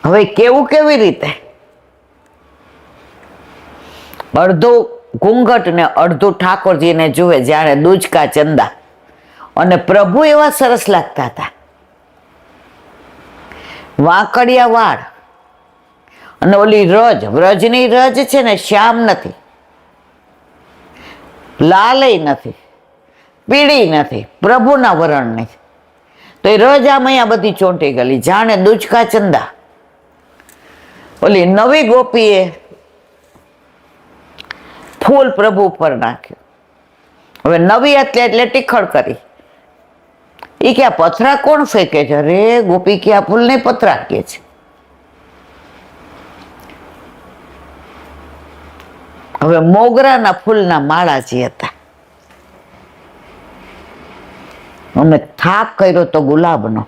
Speaker 1: હવે કેવું કેવી રીતે? અડધું ઘૂંઘટ ને અડધું ઠાકોરજીને જુએ, જાણે દૂજકા ચંદા। અને પ્રભુ એવા સરસ લાગતા હતા, વાંકડિયા વાળ અને ઓલી રજ, વ્રજની રજ છે ને શ્યામ નથી, લાલય નથી, પીળી નથી, પ્રભુના વરણની। તો એ રજ આમ અહીંયા બધી ચોંટી ગયેલી, જાણે દૂજકા ચંદા। ઓલી નવી ગોપીએ ફૂલ પ્રભુ પર નાખ્યું। હવે નવી એટલે ટીખળ કરી, એ કે આ પથરા કોણ ફેંકે છે? અરે ગોપી કે આ ફૂલ નહીં પથરા કે છે। હવે મોગરાના ફૂલના માળા જે હતા, અમે થાક કર્યો તો ગુલાબનો,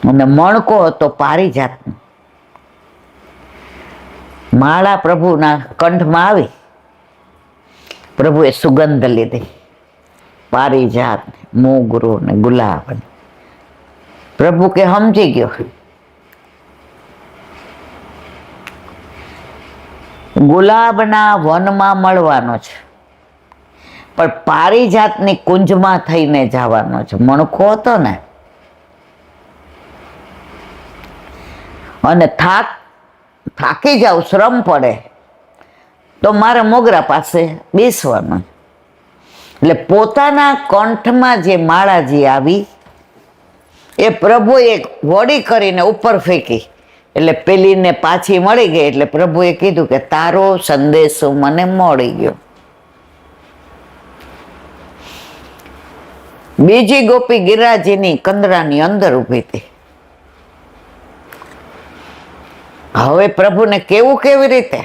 Speaker 1: અને મણકો હતો પારિજાતનો. માળા પ્રભુના કંઠમાં આવી, પ્રભુએ સુગંધ લીધી, પારિજાત, મોગરો ને ગુલાબ. પ્રભુ કે સમજી ગયો, ગુલાબના વનમાં મળવાનો છે, પણ પારિજાતની કુંજમાં થઈને જવાનો છે. મણકો હતો ને, અને થાકી જાવ, શ્રમ પડે તો મારે મોગરા પાસે બેસવાનું. એટલે પોતાના કંઠમાં જે માળાજી આવી એ પ્રભુએ વળી કરીને ઉપર ફેંકી, એટલે પેલીને પાછી મળી ગઈ. એટલે પ્રભુએ કીધું કે તારો સંદેશો મને મળી ગયો. બીજી ગોપી ગિરિરાજની કંદરાની અંદર ઊભી હતી. હવે પ્રભુને કેવું કેવી રીતે?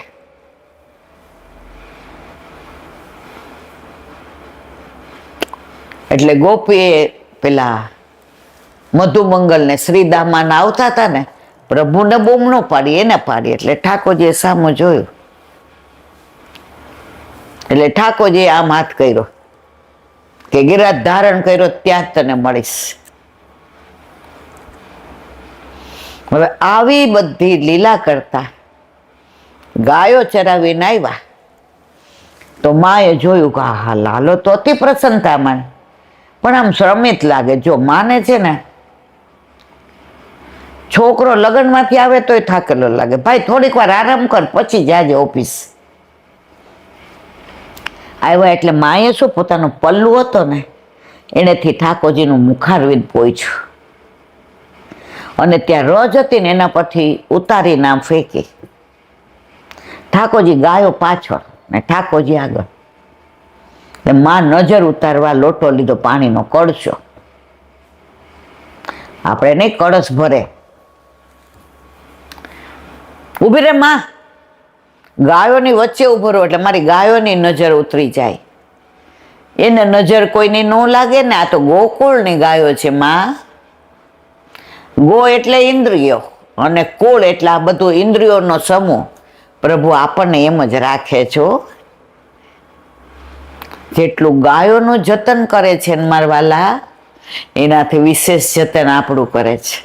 Speaker 1: એટલે ગોપીએ પેલા મધુમંગલ ને શ્રીદામાને આવતા હતા ને, પ્રભુને બૂમ ન પાડી, એને પાડી. એટલે ઠાકોરજીએ સામું જોયું, એટલે ઠાકોરજીએ આમ હાથ કર્યો કે ગિરિરાજ ધારણ કર્યો ત્યાં જ તને મળીશ. હવે આવી બધી લીલા કરતા ગાયો ચરાવીને આવ્યા તો માએ જોયું કે હા લાલો તો અતિ પ્રસન્નતામાં, પણ આમ શ્રમિત લાગે. જો માને છે ને, છોકરો લગ્નમાંથી આવે તોય થાકેલો લાગે, ભાઈ થોડીક વાર આરામ કર પછી જાજે ઓફિસ. આવ્યા એટલે માએ શું, પોતાનો પલ્લુ હતો ને એનેથી ઠાકોરજીનું મુખારવિંદ પોઈછું, અને ત્યાં રજ હતી ને એના પરથી ઉતારી નામ ફેંકી. ઠાકોરજી ગાયો પાછળ ને ઠાકોરજી આગળ. માં નજર ઉતારવા લોટો લીધો, પાણીનો કળશો. આપણે નહીં કળશ ભરે, ઉભી રે માં, ગાયોની વચ્ચે ઉભો રહો એટલે મારી ગાયોની નજર ઉતરી જાય. એને નજર કોઈની ન લાગે ને. આ તો ગોકુળની ગાયો છે માં. ગો એટલે ઇન્દ્રિયો અને કુળ એટલે આ બધું ઇન્દ્રિયોનો સમૂહ. પ્રભુ આપણને એમ જ રાખે છો. જેટલું ગાયોનું જતન કરે છે ને મારા વાલા, એનાથી વિશેષ જતન આપણું કરે છે.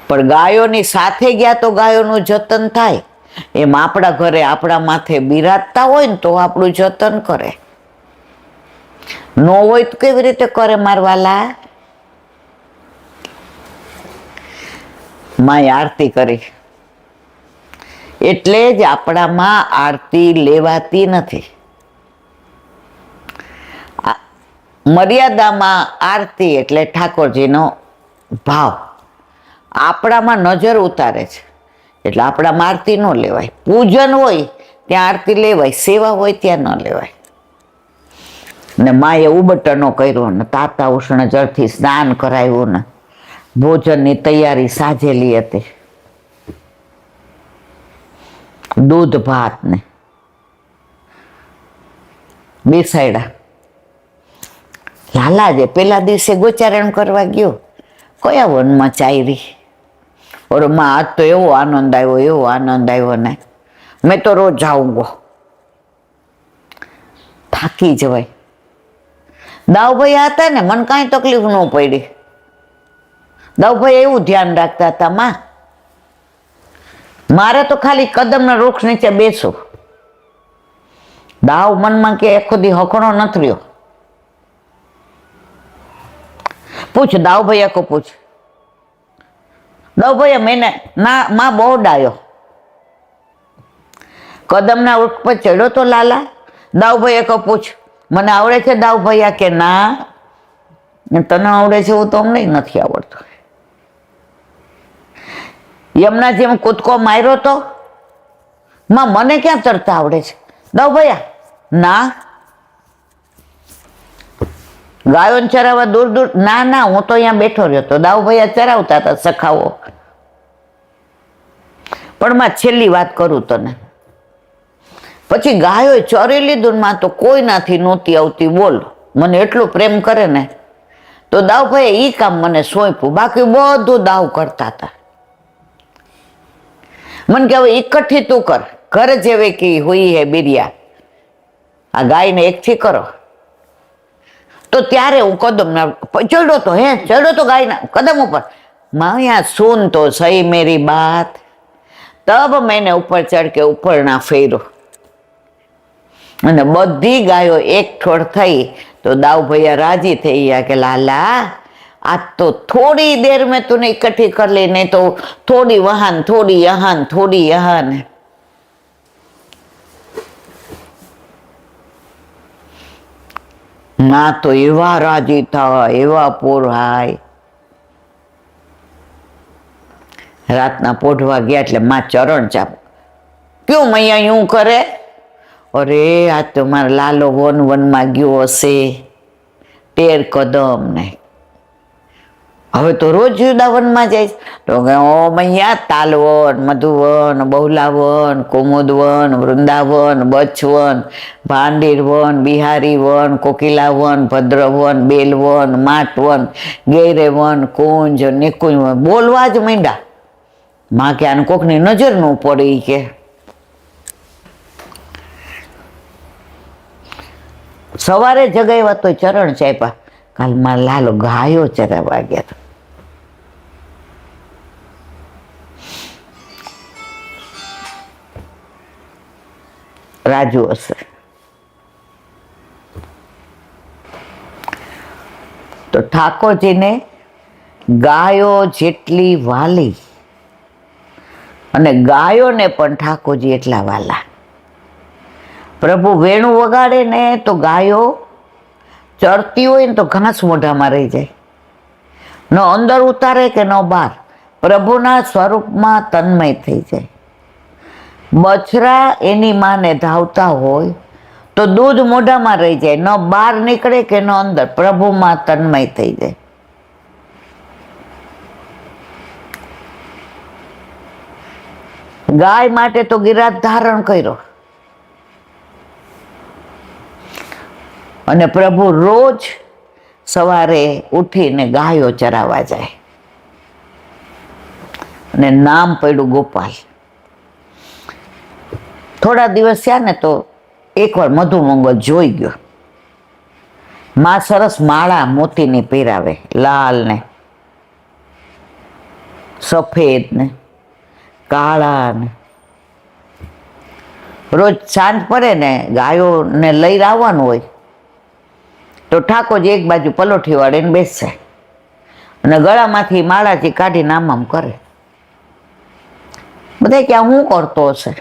Speaker 1: પણ ગાયોની સાથે ગયા તો ગાયોનું જતન થાય. એમ આપણા ઘરે આપણા માથે બિરાજતા હોય ને તો આપણું જતન કરે. ન હોય તો કેવી રીતે કરે મારા વાલા? માએ આરતી કરી એટલે જ આપણામાં આરતી લેવાતી નથી. મર્યાદામાં આરતી એટલે ઠાકોરજીનો ભાવ આપણામાં નજર ઉતારે છે, એટલે આપણામાં આરતી ન લેવાય. પૂજન હોય ત્યાં આરતી લેવાય, સેવા હોય ત્યાં ન લેવાય. ને માએ ઉબટનો કર્યો ને તાતા ઉષ્ણ જળથી સ્નાન કરાવ્યું ને ભોજનની તૈયારી સાજેલી હતી. દૂધ ભાત ને બેસાડ્યા. લાલાજે પેલા દિવસે ગોચારણ કરવા ગયો, કયા વનમાં ચાયરી. ઓર માં આજ તો એવો આનંદ આવ્યો, એવો આનંદ આવ્યો ને, મેં તો રોજ જાઉંગો. થાકી જવાય. દાવભાઈ હતા ને, મને કાંઈ તકલીફ ન પડી. દાવભાઈ એવું ધ્યાન રાખતા હતા, માં મારે તો ખાલી કદમના વૃક્ષ નીચે બેસું. દાવ મનમાં કે આખો દી હકણો નથી રહ્યો. પૂછ દાવભાઈ કો પૂછ. દાવભાઈ મેને ના માં બહુ ડાયો. કદમના વૃક્ષ પર ચડ્યો તો લાલા. દાવભાઈ કો પૂછ, મને આવડે છે દાવભાઈ? કે ના, તને આવડે છે એવું તો અમને નથી આવડતું. યમુના જેમ કૂદકો માર્યો તો માં મને ક્યાં તરતા આવડે છે? દાવભાઈ ના. ગાયો ચરાવવા દૂર દૂર? ના ના, હું તો અહીંયા બેઠો રહ્યો તો. દાવભાઈ ચરાવતા હતા સખાઓ. પણ માં છેલ્લી વાત કરું તને, પછી ગાયો ચરી લીધું માં તો કોઈનાથી નહોતી આવતી. બોલ, મને એટલું પ્રેમ કરે ને તો દાઉભાઈ એ કામ મને સોંપ્યું, બાકી બધું દાવ કરતા હતા. મને કે હવે એકઠી તું કર, ઘર જેવે કે હુઈ હે બિરિયા, આ ગાયને એકઠી કરો. તો ત્યારે હું કદમ ચડ્યો તો ચડ્યો તો ગાયના કદમ ઉપર, માયા સુન તો સહી મેરી બાત, તબ મેને ઉપર ચડ કે ઉપર ના ફેરો. અને બધી ગાયો એક ઠોડ થઈ તો દાવ ભૈયા રાજી થઈ ગયા કે લાલા आज तो थोड़ी देर में तूने इकट्ठी कर ली, नहीं तो थोड़ी वहां थोड़ी यहाँ थोड़ी यहाँ. ना तो एवा राजी था, एवा पोराय. रातना पोढ़वा गया એટલે માં ચરણ ચાપ, क्यों मैया यूं करे? अरे आज तो मारा लालो वन वन में गयो हसे 13 कदम ने, હવે તો રોજ જુદા વનમાં જાય. તો કે ઓ મૈયા તાલવન, મધુવન, બહુલાવન, કુમુદવન, વૃંદાવન, બચવન, ભાંડીરવન, બિહારીવન, કોકિલાવન, ભદ્રવન, બેલવન, માટવન, ગેરેવન, કુંજ, નિકુંજ બોલવા જ માંડ્યા. માં કે આને કોકની નજર ન પડી કે. સવારે જગાવ્યા તો ચરણ ચાપ્યા, કાલમાં લાલો ગાયો ચરાવવા ગયા હતા. રાજુ હશે તો ઠાકોરજીને ગાયો જેટલી વાલી અને ગાયોને પણ ઠાકોરજી એટલા વાલા. પ્રભુ વેણું વગાડે ને તો ગાયો ચરતી હોય ને તો ઘાસ મોઢામાં રહી જાય, ન અંદર ઉતારે કે ન બહાર, પ્રભુના સ્વરૂપમાં તન્મય થઈ જાય. બછરા એની માને ધાવતા હોય તો દૂધ મોઢામાં રહી જાય, ન બહાર નીકળે કે ન અંદર, પ્રભુમાં તન્મય થઈ જાય. ગાય માટે તો ગિરાજ ધારણ કર્યો અને પ્રભુ રોજ સવારે ઉઠીને ગાયો ચરાવવા જાય અને નામ પડ્યું ગોપાલ. થોડા દિવસ થયા ને તો એકવાર મધુમંગલ જોઈ ગયો. માં સરસ માળા મોતીની પહેરાવે, લાલ ને સફેદ ને કાળા ને. રોજ સાંજ પડે ને ગાયોને લઈ આવવાનું હોય તો ઠાકોરજી એક બાજુ પલોઠી વાળીને બેસે અને ગળામાંથી માળાથી કાઢીને આમ કરે. બધા ક્યાં હું કરતો હશે?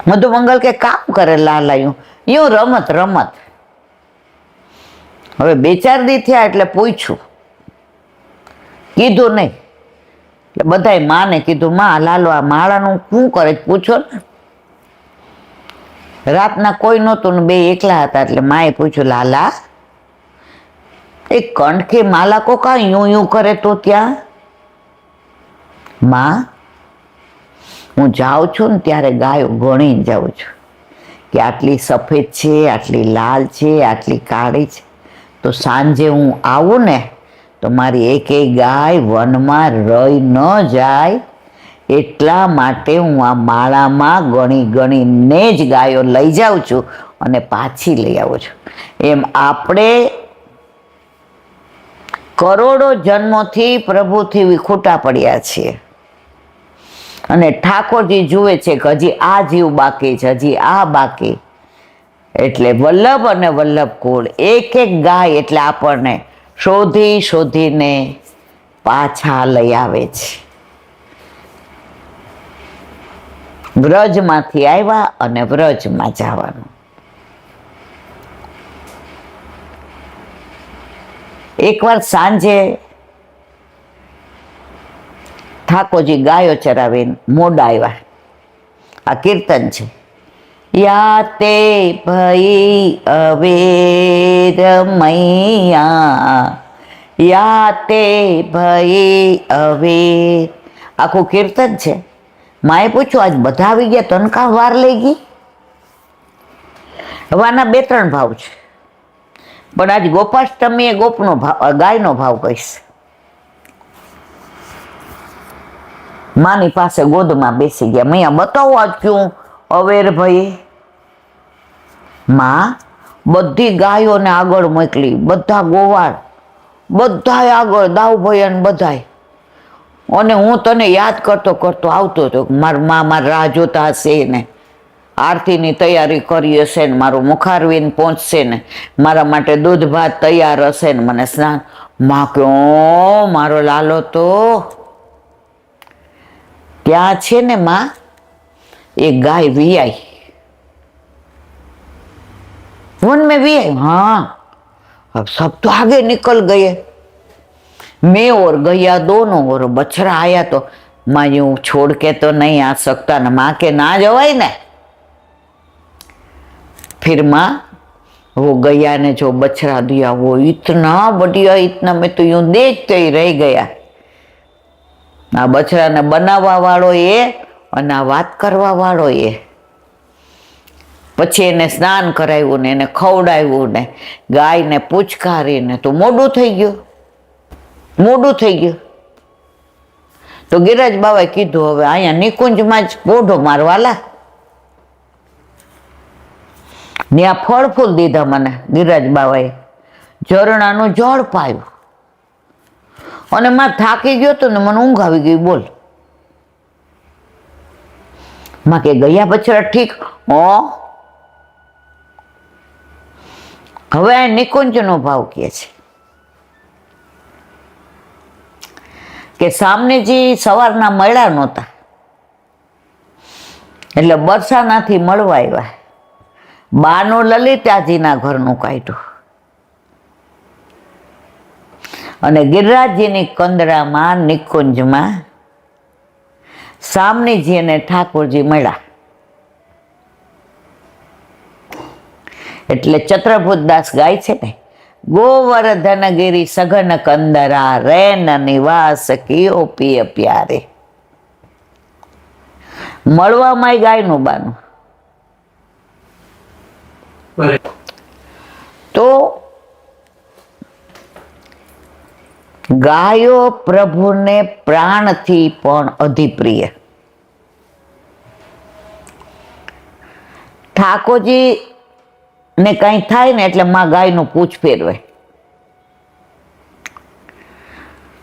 Speaker 1: મધુમંગલ કે કામ કરે લાલાયું, યું રમત રમત. હવે 2-4 દી થયા એટલે પૂછ્યું, કીધું નહીં એટલે બધાએ માને કીધું, માં લાલો આ માળાનું શું કરે પૂછો ને. રાતના કોઈ નહોતું ને 2 એકલા હતા એટલે માએ પૂછ્યું, લાલા એક કંઠ માલા કો કા યું યું કરે તો ત્યાં? માં હું જાઉં છું ને ત્યારે ગાયો ગણીને જાઉં છું કે આટલી સફેદ છે, આટલી લાલ છે, આટલી કાળી છે. તો સાંજે હું આવું ને તો મારી એકેય ગાય વનમાં રહી ન જાય એટલા માટે હું આ માળામાં ગણી ગણીને જ ગાયો લઈ જાઉં છું અને પાછી લઈ આવું છું. એમ આપણે કરોડો જન્મોથી પ્રભુથી વિખૂટા પડ્યા છીએ અને ઠાકોરજી જુએ છે કે હજી આ જીવ બાકી છે, હજી આ બાકી. એટલે વલ્લભ અને વલ્લભ કુળ એક એક ગાય એટલે આપણને શોધી શોધીને પાછા લઈ આવે છે. વ્રજમાંથી આવ્યા અને વ્રજમાં જવાનું. એકવાર સાંજે ઠાકોરજી ગાયો ચરાવીને મોડા આવ્યા. આ કીર્તન છે. યાતે ભઈ અવેર મૈયા, યાતે ભઈ અવેર, આખું કીર્તન છે. માએ પૂછ્યું, આજ બધા આવી ગયા તને કાં વાર લઈ ગઈ? હવાના 2-3 ભાવ છે. પણ આજ ગોપાષ્ટમી એ ગોપનો ભાવ, ગાયનો ભાવ કહીશ. માની પાસે ગોદમાં બેસી ગયા. મૈયા બતાવો આજ ક્યું અવેર ભાઈ. માં બધી ગાયોને આગળ મોકલી, બધા ગોવાળ બધાય આગળ, દાઉભાઈ અને બધાય. અને હું તને યાદ કરતો કરતો આવતો હતો. મારા મા મારા રાહ જોતા હશે ને, આરતીની તૈયારી કરી હશે ને, મારું મુખારવીને પહોંચશે ને, મારા માટે દૂધ ભાત તૈયાર હશે ને, મને સ્નાન. માં ક્યો મારો લાલો તો ત્યાં છે ને માં, एक गाय भी आई वन में भी आई। हाँ, अब सब तो आगे निकल गए, मैं और गैया दोनों, और बछड़ा आया तो माँ यूं छोड़ के तो नहीं आ सकता ना, माँ के ना जवाई ने। फिर माँ वो गैया ने जो बछड़ा दिया वो इतना बढ़िया, इतना मैं तो यूं देखते ही रह गया। आ बछड़ा ने बनावा वाळो ये અને આ વાત કરવા વાળો એ. પછી એને સ્નાન કરાવ્યું ને એને ખવડાવ્યું ને ગાયને પૂચકારીને તો મોડું થઈ ગયું, મોડું થઈ ગયું. તો ગિરિરાજ બાબાએ કીધું હવે અહીંયા નિકુંજમાં જ પોઢો મારવાલા. ત્યાં ફળ ફૂલ દીધા મને ગિરિરાજ બાબાએ, ઝરણાનું જળ પાયું. અને માં થાકી ગયો તો ને મને ઊંઘ આવી ગઈ. બોલ માં કે ગયા બછડા ઠીક હો. હવે આ નિકુંજનો ભાવ કે છે કે સામનેજી સવારના મળ્યા નહોતા, એટલે બરસાનાથી મળવા આવ્યા. બાનો લલિતાજીના ઘરનું કાઢ્યું અને ગિરિરાજજીની કંદરામાં નિકુંજમાં સામનેજી અને ઠાકોરજી મળ્યા. એટલે ચત્રભૂતદાસ ગાય છે ને, ગોવર્ધનગીરી સઘન કંદરા રેન નિવાસ કિયો પિય પ્યારે. મળવામાં ગાયનું બાનું. તો ગાયો પ્રભુને પ્રાણથી પણ અધિપ્રિય. ઠાકોરજી ને કઈ થાય ને એટલે માં ગાયનું પૂછ ફેરવે.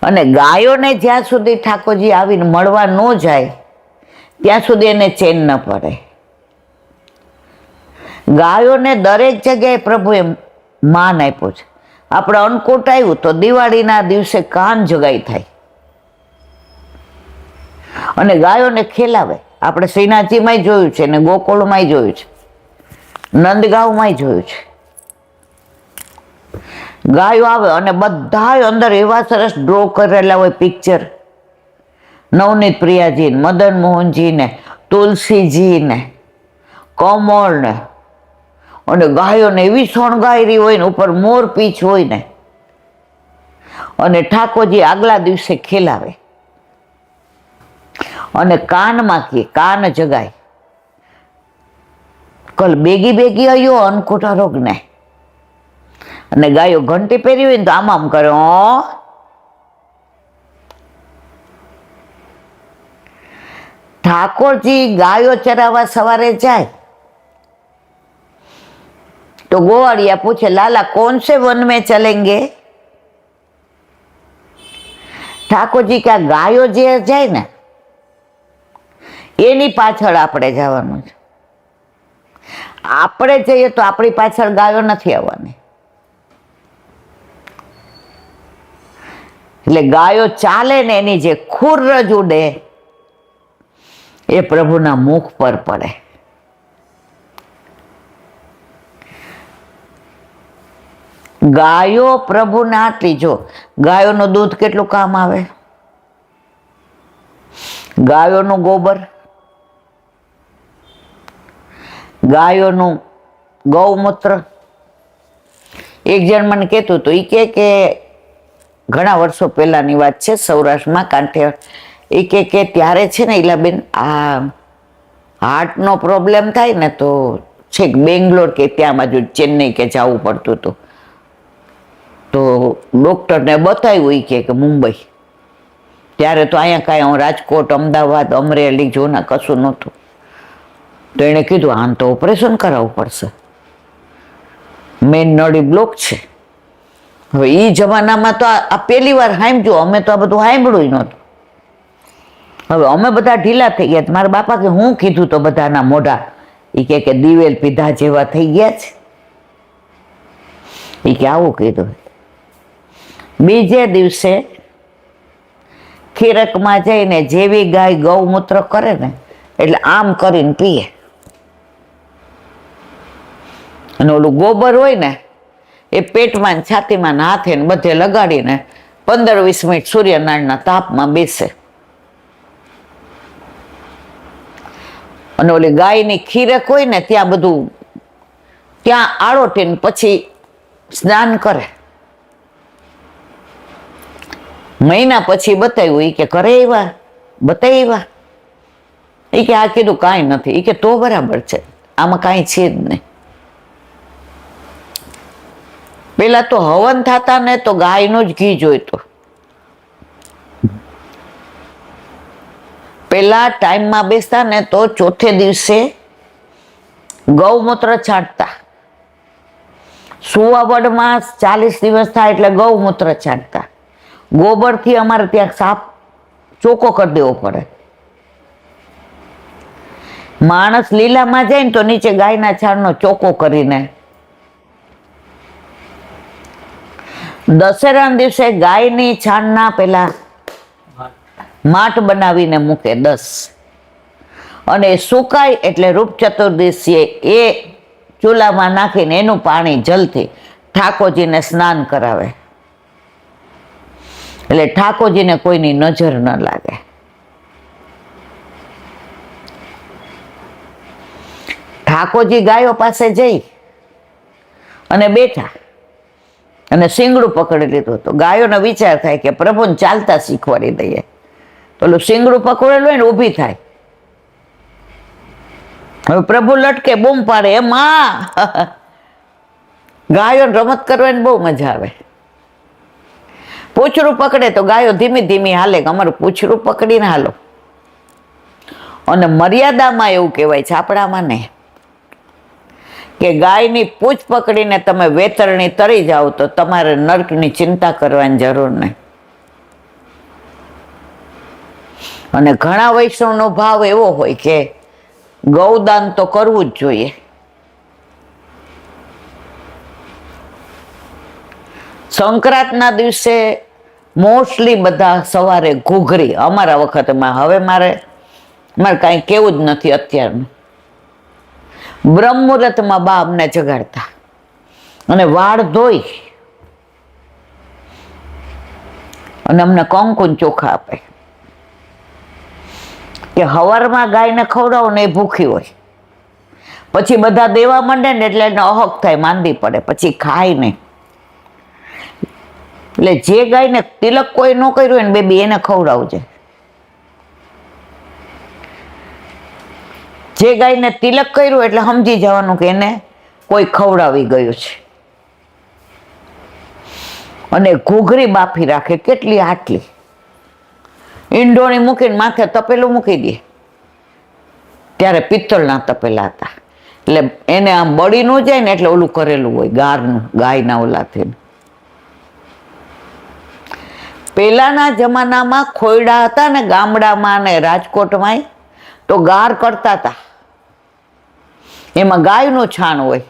Speaker 1: અને ગાયોને જ્યાં સુધી ઠાકોરજી આવીને મળવા ન જાય ત્યાં સુધી એને ચેન ન પડે. ગાયોને દરેક જગ્યાએ પ્રભુએ માન આપ્યું છે. આપણે અન્નકૂટ આવ્યું તો દિવાળીના દિવસે કાન જગાઈ થાય અને ગાયોને ખેલાવે. આપણે શ્રીનાથજીમાંય જોયું છે ને ગોકુળમાંય જોયું છે, નંદગાંવમાંય જોયું છે. ગાયો આવે અને બધા અંદર એવા સરસ ડ્રો કરેલા હોય પિક્ચર, નવનીત પ્રિયાજી, મદન મોહનજી ને, તુલસીજી ને, કમળ ને, અને ગાયોને એવી શણગારી હોય ને, ઉપર મોર પીછ હોય ને, અને ઠાકોરજી આગલા દિવસે ખેલાવે અને કાનમાં કે કાન જગાય. કલ બેગી બેગી આવ્યો અન્નકૂટા રોગ ને, અને ગાયો ઘંટી પહેરી હોય ને તો આમ આમ કરે. ઠાકોરજી ગાયો ચરાવવા સવારે જાય तो गोवाड़िया पूछे लाला कौन से वन में चलेंगे? ठाकुर जी क्या गायो जे जाए ने एनी पाछळ आपणे जवानुं छे. આપણે જઈએ તો આપણી પાછળ ગાયો નથી આવવાની. એટલે ગાયો ચાલે ને એની જે ખુર્રજ ઉડે એ પ્રભુના મુખ પર પડે. ગાયો પ્રભુના આટલી, જો ગાયોનું દૂધ કેટલું કામ આવે, ગાયોનું ગોબર, ગાયોનું ગૌમૂત્ર. એક જણ મને કહેતું હતું, એ કે ઘણા વર્ષો પહેલાની વાત છે, સૌરાષ્ટ્રમાં કાંઠે, એ કે ત્યારે છે ને ઈલાબેન આ હાર્ટનો પ્રોબ્લેમ થાય ને તો છેક બેંગ્લોર કે ત્યાં બાજુ ચેન્નઈ કે જવું પડતું હતું. તો ડૉક્ટરને બતાવ્યું એ કે મુંબઈ. ત્યારે તો અહીંયા કાંઈ રાજકોટ, અમદાવાદ, અમરેલી, જોના કશું નહોતું. તો એણે કીધું આને તો ઓપરેશન કરાવવું પડશે, મેઇન નળી બ્લોક છે. હવે એ જમાનામાં તો આ પહેલી વાર સાંભળ્યું, અમે તો આ બધું સાંભળ્યું નહોતું. હવે અમે બધા ઢીલા થઈ ગયા. મારા બાપા કે હું કીધું તો બધાના મોઢા, એ કે દિવેલ પીધા જેવા થઈ ગયા છે. એ કે આવું કીધું. બીજે દિવસે ખીરકમાં જઈને જેવી ગાય ગૌમૂત્ર કરે ને એટલે આમ કરીને પીએ. અને ઓલું ગોબર હોય ને એ પેટમાં, છાતીમાં, હાથે ને બધે લગાડીને 15-20 મિનિટ સૂર્યનારાયણના તાપમાં બેસે. અને ઓલી ગાયની ખીરક હોય ને ત્યાં બધું ત્યાં આળોટીને પછી સ્નાન કરે. મહિના પછી બતાવ્યું. એ કે કરે એવા બતાવ્યા. એ કે આ કીધું કાંઈ નથી. એ કે તો બરાબર છે, આમાં કાંઈ છે જ નહીં. પેલા તો હવન થતા ને તો ગાયનું જ ઘી જોઈતું. પેલા ટાઈમમાં બેસતા ને તો ચોથે દિવસે ગૌમૂત્ર છાંટતા. સુવાવડમાં 40 દિવસ થાય એટલે ગૌમૂત્ર છાંટતા. ગોબરથી અમારે ત્યાં સાફ ચોખ્ખો કરી દેવો પડે. માણસ લીલામાં જાય ને તો નીચે ગાયના છાણનો ચોખ્ખો કરીને, દશેરાના દિવસે ગાયની છાણના પેલા માટ બનાવીને મૂકે 10, અને સુકાય એટલે રૂપ ચતુર્દશીએ એ ચૂલામાં નાખીને એનું પાણી જલથી ઠાકોરજીને સ્નાન કરાવે. એટલે ઠાકોરજીને કોઈની નજર ન લાગે. ઠાકોરજી ગાયો પાસે જઈ અને બેઠા અને શિંગડું પકડી લીધું. તો ગાયોનો વિચાર થાય કે પ્રભુને ચાલતા શીખવાડી દઈએ. તો ઓલું શિંગડું પકડેલું હોય ને ઊભી થાય. હવે પ્રભુ લટકે, બૂમ પાડે, એમાં ગાયોને રમત કરવાની બહુ મજા આવે. પૂંછડું પકડે તો ગાયો ધીમી ધીમી હાલે. અમારું પૂંછડું પકડીને હાલો. અને મર્યાદામાં એવું કહેવાય છે, આપણામાં નહીં, કે ગાયની પૂંછ પકડીને તમે વેતરણી તરી જાઓ તો તમારે નર્કની ચિંતા કરવાની જરૂર નહીં. અને ઘણા વૈષ્ણવનો ભાવ એવો હોય કે ગૌદાન તો કરવું જ જોઈએ. સંક્રાંતના દિવસે મોસ્ટલી બધા સવારે ઘૂઘરી, અમારા વખતમાં, હવે મારે કાંઈ કેવું જ નથી અત્યારનું. બ્રહ્મ મુહૂર્તમાં બા અમને જગાડતા અને વાળ ધોઈ અને અમને કંકુન ચોખા આપે કે હવારમાં ગાયને ખવડાવો ને એ ભૂખી હોય. પછી બધા દેવા માંડે ને એટલે એને અહક થાય, માંદી પડે, પછી ખાય નહીં. એટલે જે ગાયને તિલક કોઈ ન કર્યું હોય ને બેબી એને ખવડાવજે. જે ગાયને તિલક કર્યું એટલે સમજી જવાનું કે એને કોઈ ખવડાવી ગયું છે. અને ઘૂઘરી બાફી રાખે, કેટલી આટલી ઈંડોણી મૂકીને માથે તપેલું મૂકી દે. ત્યારે પિત્તળના તપેલા હતા એટલે એને આમ બળી ન જાય ને એટલે ઓલું કરેલું હોય ગારનું, ગાયના ઓલાથી. પેલાના જમાનામાં ખોયડા હતા ને ગામડામાં ને રાજકોટમાં, તો ગાર કરતા હતા. એમાં ગાયનું છાણ હોય.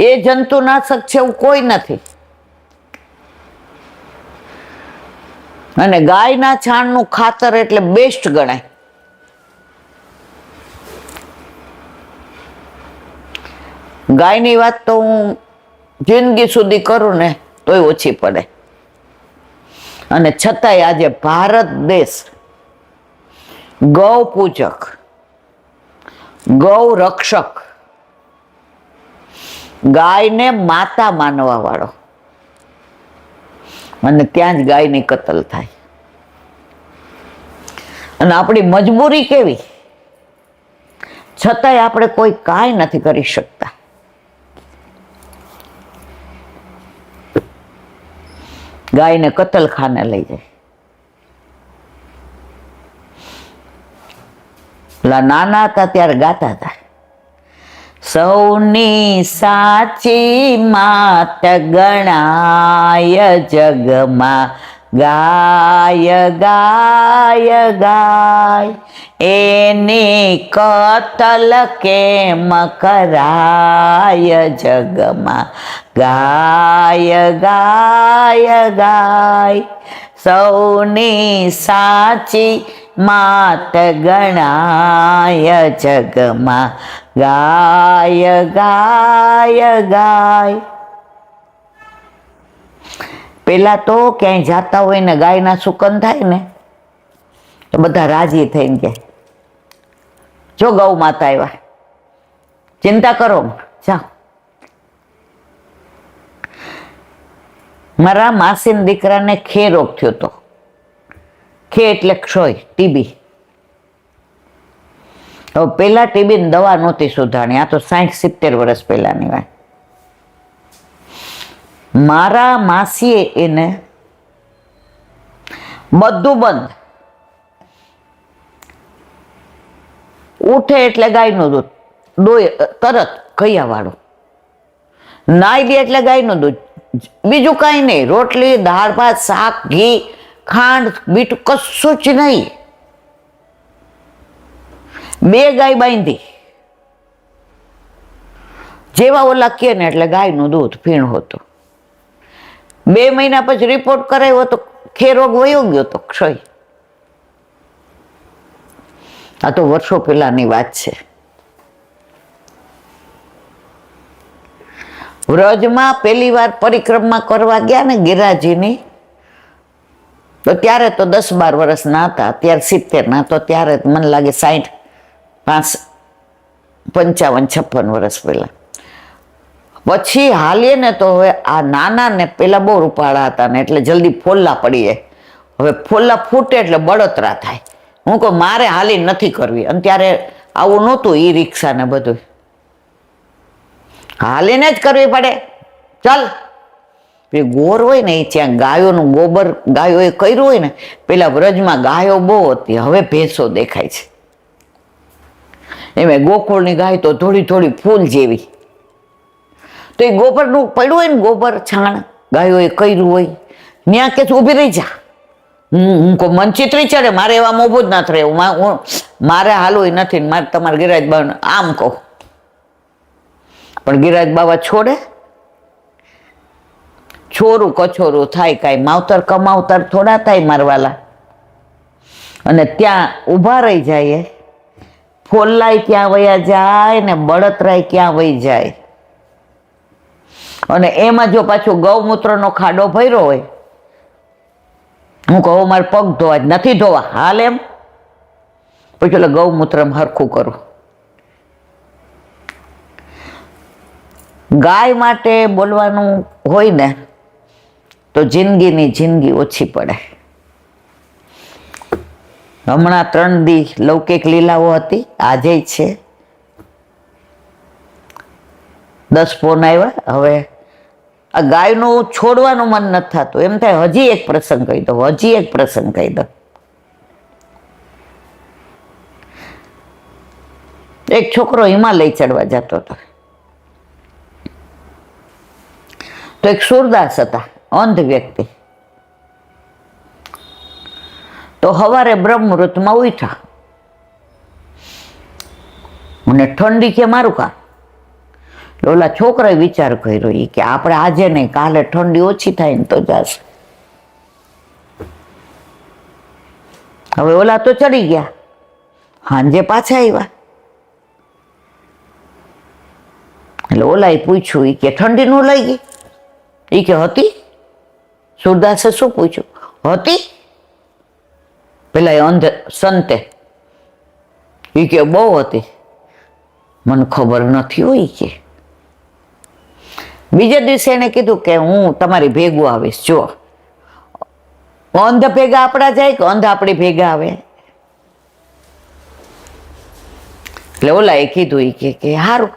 Speaker 1: એ જંતુનાશક છે એવું કોઈ નથી. અને ગાયના છાણનું ખાતર એટલે બેસ્ટ ગણાય. ગાયની વાત તો હું જિંદગી સુધી કરું ને તોય ઓછી પડે. અને છતાંય આજે ભારત દેશ ગૌ પૂજક, ગૌ રક્ષક, ગાયને માતા માનવા વાળો, અને ત્યાં જ ગાયની કતલ થાય. અને આપણી મજબૂરી કેવી, છતાંય આપણે કોઈ કાંઈ નથી કરી શકતા. ગાયને કતલખાને લઈ જાય. પેલા નાના હતા ત્યારે ગાતા હતા, સૌની સાચી માત ગણાય જગમાં, ગાય ગાય ગાય, એની કતલ કેમ કરાય જગમાં, ગાય ગાય ગાય, સૌની સાચી માત ગણાય જગમાં, ગાય ગાય ગાય. પેલા તો ક્યાંય જાતા હોય ને ગાયના સુકન થાય ને તો બધા રાજી થઈને કે જો ગૌ માતા આવ્યા, ચિંતા કરો જાઓ. મારા માસીના દીકરાને ખે રોગ થયો હતો. ખે એટલે ક્ષય, ટીબી. હવે પેલા ટીબીની દવા નહોતી સુધારણી, આ તો 60-70 વર્ષ પહેલાની વાત. મારા માસીએ એને બધું બંધ, ઉઠે એટલે ગાયનું દૂધ, દોય તરત કૈયા વાળું, નાઈ દે એટલે ગાયનું દૂધ, બીજું કાંઈ નહીં, રોટલી દાળ ભાત શાક ઘી ખાંડ મીઠું કશું જ નહીં. 2 ગાય બાંધી, જેવા ઓલા કે ને એટલે ગાયનું દૂધ પીણ હતું. 2 મહિના પછી રિપોર્ટ કરાવ્યો તો ખે રોગ વયો ગયો તો, ક્ષય. આ તો વર્ષો પહેલાની વાત છે. વ્રજમાં પહેલી વાર પરિક્રમા કરવા ગયા ને ગિરાજીની, તો ત્યારે તો 10-12 વર્ષ ના હતા, અત્યારે 70 ના, તો ત્યારે મને લાગે 60, 55, 56 વર્ષ પહેલા. પછી હાલીએ ને તો હવે આ નાના ને પેલા બહુ રૂપાળા હતા ને એટલે જલ્દી ફોલ્લા પડી જાય. હવે ફોલ્લા ફૂટે એટલે બળતરા થાય. હું કહું મારે હાલી નથી કરવી, અને ત્યારે આવું નહોતું ઈ રિક્ષા ને બધું, હાલીને જ કરવી પડે. ચાલ ગોર હોય ને એ ત્યાં ગાયોનું ગોબર ગાયોએ કર્યું હોય ને, પેલા વ્રજમાં ગાયો બહુ હતી, હવે ભેંસો દેખાય છે. એમાં ગોકુળની ગાય તો થોડી થોડી ફૂલ જેવી, તો એ ગોબરનું પડ્યું હોય ને, ગોબર છાણ ગાયોએ કર્યું હોય, ત્યાં કે ઊભી રહી જા. હું કહું મન ચિતરી ચડે, મારે એવા ઊભું જ નથી રહેવું, મારે હાલવું નથી, મારે તમારે ગિરાજ બાબા આમ કહું. પણ ગિરાજ બાબા છોડે? છોરું કછોરું થાય, કાંઈ માવતર કમાવતર થોડા થાય મારવાલા. અને ત્યાં ઊભા રહી જાય, ફોલ્લાય ક્યાં વયા જાય ને બળતરાય ક્યાં વહી જાય. અને એમાં જો પાછું ગૌમૂત્રનો ખાડો ભર્યો હોય, હું કહું મારે પગ ધોવા જ નથી ધોવા, હાલ એમ. પછી એટલે ગૌમૂત્રમાં હરખું કરું. ગાય માટે બોલવાનું હોય ને તો જિંદગી ઓછી પડે. હમણાં 3 દી લૌકિક લીલાઓ હતી, આજે છે 10 ફોન આવ્યા. હવે આ ગાયનું છોડવાનું મન નથી થતું, એમ થાય હજી એક પ્રસંગ કહી દો, હજી એક પ્રસંગ કહી દો. એક છોકરો હિમાલય ચડવા જતો હતો, તો એક સુરદાસ હતા, અંધ વ્યક્તિ. તો સવારે બ્રહ્મ મુહૂર્તમાં ઉઠ્યા અને ઠંડી છે મારું કામ. ઓલા છોકરાએ વિચાર કર્યો કે આપણે આજે નહીં કાલે ઠંડી ઓછી થાય ને તો જશે. હવે ઓલા તો ચડી ગયા, સાંજે પાછા આવ્યા. એટલે ઓલાએ પૂછ્યું કે ઠંડી નું લઈ ગઈ? એ કે હતી. સુરદાસે શું પૂછ્યું? હતી. પેલા અંધ સંતે એ કે બહુ હતી, મને ખબર નથી હોય કે. બીજા દિવસે એને કીધું કે હું તમારી ભેગું આવીશ. જો અંધ ભેગા આપણા જાય કે અંધ આપણી ભેગા આવે? એટલે ઓલા એ કીધું કે હારું.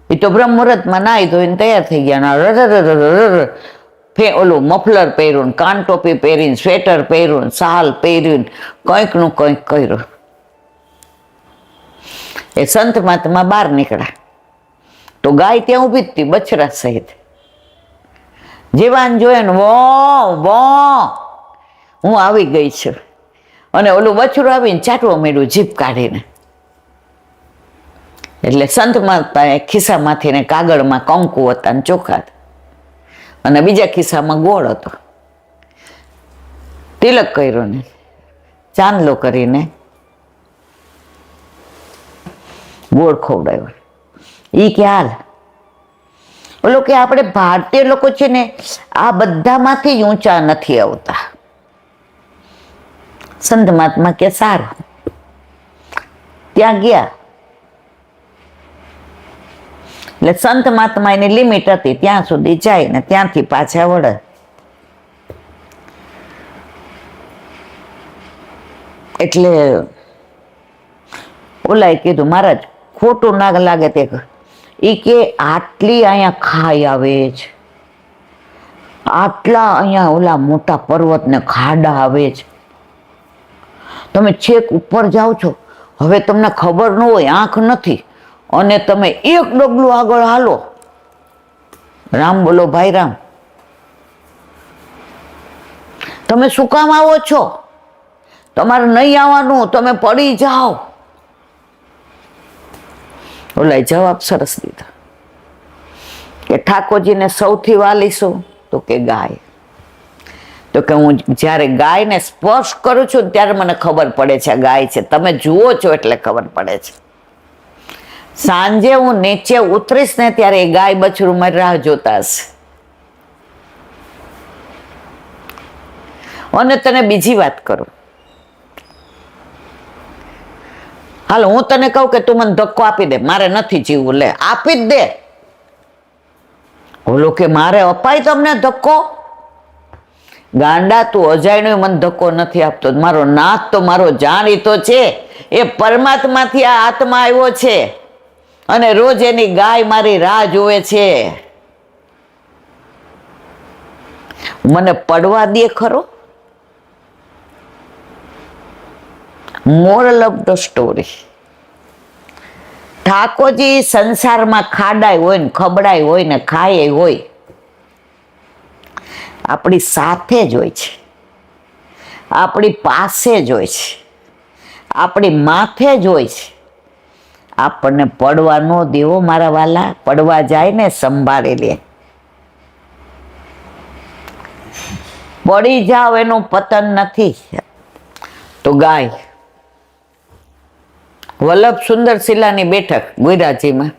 Speaker 1: એ તો બ્રહ્મ મુહૂર્તમાં નાહી ધોઈને તૈયાર થઈ ગયા, ઓલું મફલર પહેર્યું, કાન ટોપી પહેરીને, સ્વેટર પહેર્યું, શાલ પહેર્યું, કંઈકનું કંઈક કર્યું. એ સંત મહાત્મા બહાર નીકળ્યા તો ગાય ત્યાં ઊભી જ હતી બછડા સહિત. જેવાન જોયે ને વો વો હું આવી ગઈ છું. અને ઓલું બછડું આવીને ચાટવા માંડ્યું જીભ કાઢીને. એટલે સંત મહાત્માએ ખિસ્સામાંથી ને કાગળમાં કંકુ હતા ને ચોખા હતા અને બીજા ખિસ્સામાં ગોળ હતો. તિલક કર્યો ને ચાંદલો કરીને ગોળ ખવડાવ્યો. ઈ કે હાલ. ઓલો કે આપણે ભારતીય લોકો છે ને આ બધામાંથી જ ઊંચા નથી આવતા. સંત મહાત્મા કે સારું. ત્યાં ગયા એટલે સંત મહાત્મા એની લિમિટ હતી ત્યાં સુધી જાય ને ત્યાંથી પાછા વળે. એટલે ઓલાએ કીધું મહારાજ ખોટું ના લાગે તે એ કે આટલી અહીંયા ખાઈ આવે છે, આટલા અહીંયા ઓલા મોટા પર્વત ને ખાડા આવે છે, તમે છેક ઉપર જાઓ છો, હવે તમને ખબર ન હોય, આંખ નથી, અને તમે એક ડગલું આગળ હાલો, રામ બોલો ભાઈ રામ, તમે શું કામ આવો છો? તમારે નહીં આવવાનું, તમે પડી જાઓ. ઓલાએ જવાબ સરસ દીધો કે ઠાકોરજીને સૌથી વાલી શું? તો કે ગાય. તો કે હું જ્યારે ગાયને સ્પર્શ કરું છું ને ત્યારે મને ખબર પડે છે ગાય છે, તમે જુઓ છો એટલે ખબર પડે છે. સાંજે હું નીચે ઉતરીશ ને ત્યારે એ ગાય બછડું મારી રાહ જોતા હશે. અને તને બીજી વાત કરું, હાલ હું તને કહું કે તું મને ધક્કો આપી દે, મારે નથી જીવવું, લે આપી જ દે. ઓલો કે મારે અપાય તમને ધક્કો? ગાંડા તું અજાયણો મને ધક્કો નથી આપતો, મારો નાથ તો મારો જાણીતો છે, એ પરમાત્માથી આ આત્મા આવ્યો છે અને રોજ એની ગાય મારી રાહ જોવે છે, મને પડવા દે ખરો. Moral of the story, Thakorji સંસારમાં ખાડાય હોય ને ખબડાય હોય ને ખાય હોય, આપણી સાથે જ હોય છે, આપણી પાસે જ હોય છે, આપણી માથે જ હોય છે. આપણને પડવા ન દેવો મારા વાલા, પડવા જાય ને સંભાળી લે. પડી જાવ એનું પતન નથી. તો ગાય વલ્લભ સુંદર શિલાની બેઠક ગુજરાતીમાં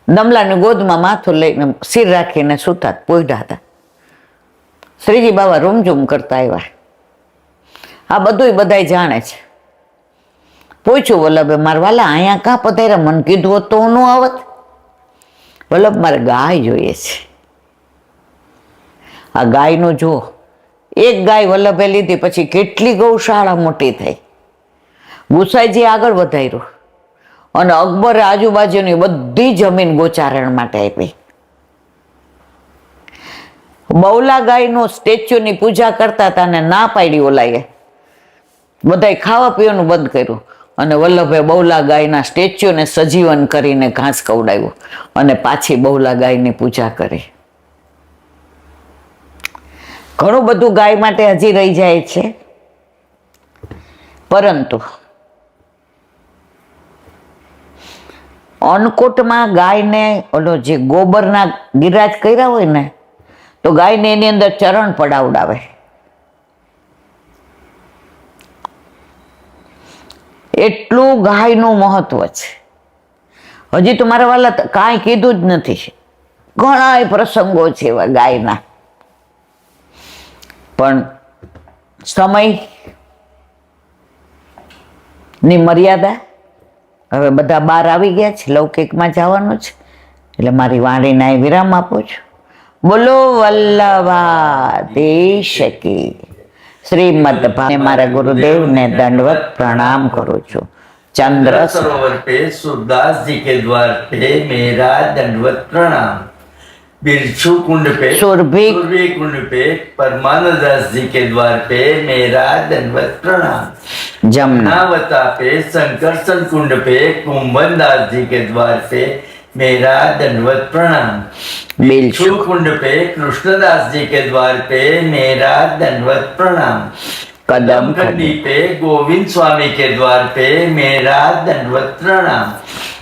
Speaker 1: દમલાની ગોદમાં માથું લઈને સિર રાખીને સૂતા પોઈડા હતા. શ્રીજી બાબા રૂમઝૂમ કરતા આવ્યા. આ બધું બધાય જાણે છે. પૂછ્યું વલ્લભે, મારા વાલા અહીંયા કાં પધાર્યા? મને કીધું હોત તો હું ન આવત. વલ્લભ મારે ગાય જોઈએ છે. આ ગાયનું જો, એક ગાય વલ્લભે લીધી પછી કેટલી ગૌશાળા મોટી થઈ. ગુસાઈજી આગળ વધાર્યું અને અકબરે આજુબાજુની બધી જમીન ગોચારણ માટે આપી. બૌલા ગાયનું સ્ટેચ્યુની પૂજા કરતા હતા ને ના પાડી ઓલાએ. બધાય ખાવા પીવાનું બંધ કર્યું અને વલ્લભે બૌલા ગાયના સ્ટેચ્યુને સજીવન કરીને ઘાસ ખવડાવ્યું અને પાછી બૌલા ગાયની પૂજા કરી. ઘણું બધું ગાય માટે હજી રહી જાય છે, પરંતુ અન્નકૂટમાં ગાયને ઓલો જે ગોબરના ગિરાજ કર્યા હોય ને તો ગાયને એની અંદર ચરણ પડાવડાવે. એટલું ગાયનું મહત્વ છે. હજી તો મારા વાલા કાંઈ કીધું જ નથી. ઘણા પ્રસંગો છે એવા ગાયના, પણ સમય ની મર્યાદા. હવે બધા બહાર આવી ગયા છે, લૌકિકમાં જવાનું છે, એટલે મારી વાણીને વિરામ આપું છું. બોલો વલ્લભાધીશ કી. શ્રીમદ ભાગવત. મારા ગુરુદેવને દંડવત પ્રણામ કરું છું. चंद्र
Speaker 2: सरोवर पे सूरदास जी के द्वार पे मेरा दंडवत प्रणाम। बिरछू कुंड पे
Speaker 1: सुरभि
Speaker 2: सुरभि कुंड पे परमानंद दास जी के द्वार पे मेरा दंडवत प्रणाम।
Speaker 1: जमुना
Speaker 2: जमुनावता पे संकर्षण कुंड पे कुंभन दास जी के द्वार पे मेरा दंडवत प्रणाम।
Speaker 1: बिरछू
Speaker 2: बिरछू कुंड पे कृष्णदास जी के द्वार पे मेरा दंडवत प्रणाम।
Speaker 1: कदम
Speaker 2: खंडी पे गोविंद स्वामी के द्वार पे मेरा दंडवत प्रणाम।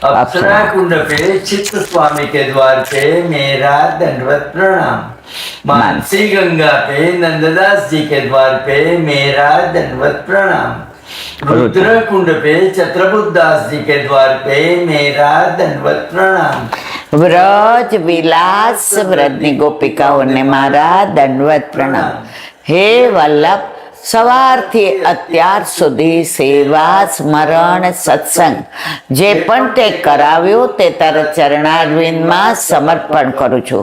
Speaker 2: अप्सरा कुंड पे चित्त स्वामी के द्वार पे मेरा दंडवत प्रणाम। मानसी गंगा पे नंददास जी के द्वार पे मेरा दंडवत प्रणाम। रुद्र कुंड पे छत्रबुद्ध दास जी के द्वार पे मेरा दंडवत प्रणाम।
Speaker 1: વ્રજ વિલાસ વ્રજની ગોપિકાઓને મારા દંડવત પ્રણામ. હે વલ્લભ, સવારથી અત્યાર સુધી સેવા સ્મરણ સત્સંગ જે પણ તે કરાવ્યું તે તારા ચરણારવિંદમાં સમર્પણ કરું છું.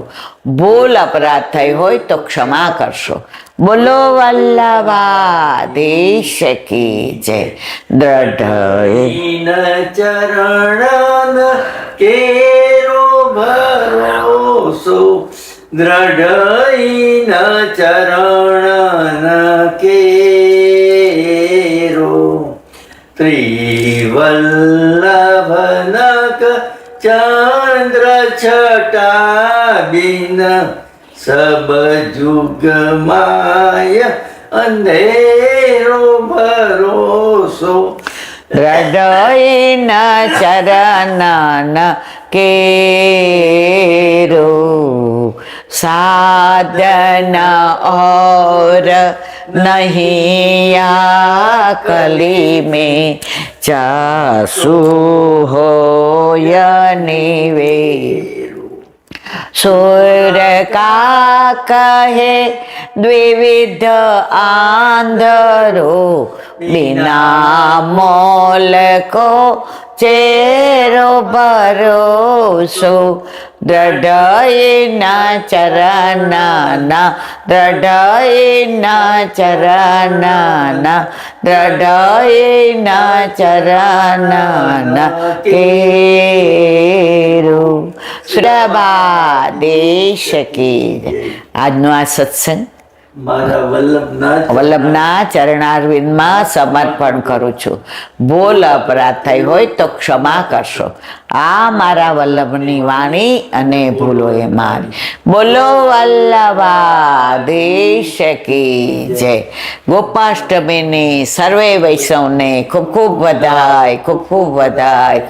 Speaker 1: ભૂલ અપરાધ થઈ હોય તો ક્ષમા કરશો. બોલો વલ્લભાધીશ કી જય. દ્રઢ
Speaker 2: ચરણ કેરો ભરોસો દ્રઢ ચરણ કેરો ત્રિવલ્લભનક ચંદ્ર છટા બિન સબ જુગ માય અંધેરો ભરોસો.
Speaker 1: હૃદયના ચરણ કેરો સાધન और नहीं आ कली में चासु हो निवे. सूर का कहे द्विविध आंधरो बिना मोल को चेरो भरोसो. દ્રઢયના ચરણના દ્રઢયના ચરણના દ્રઢયના ચરણના કેરો. સુરભાદેશ કી જય. આજનો આ સત્સંગ
Speaker 2: મારા
Speaker 1: વલ્લભના ચરણારવિંદમાં સમર્પણ કરું છું. ભૂલ અપરાધ થઈ હોય તો ક્ષમા કરશો. આ મારા વલ્લભની વાણી અને ભૂલો એ મારી. બોલો વલ્લભાધીશ કી જય. ગોપાષ્ટમીની સર્વે વૈષ્ણવને ખૂબ ખૂબ વધાય, ખૂબ ખૂબ વધાય.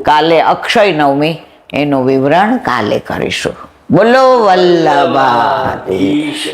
Speaker 1: કાલે અક્ષય નવમી એનું વિવરણ કાલે કરીશું. બોલો વલ્લભાધીશ.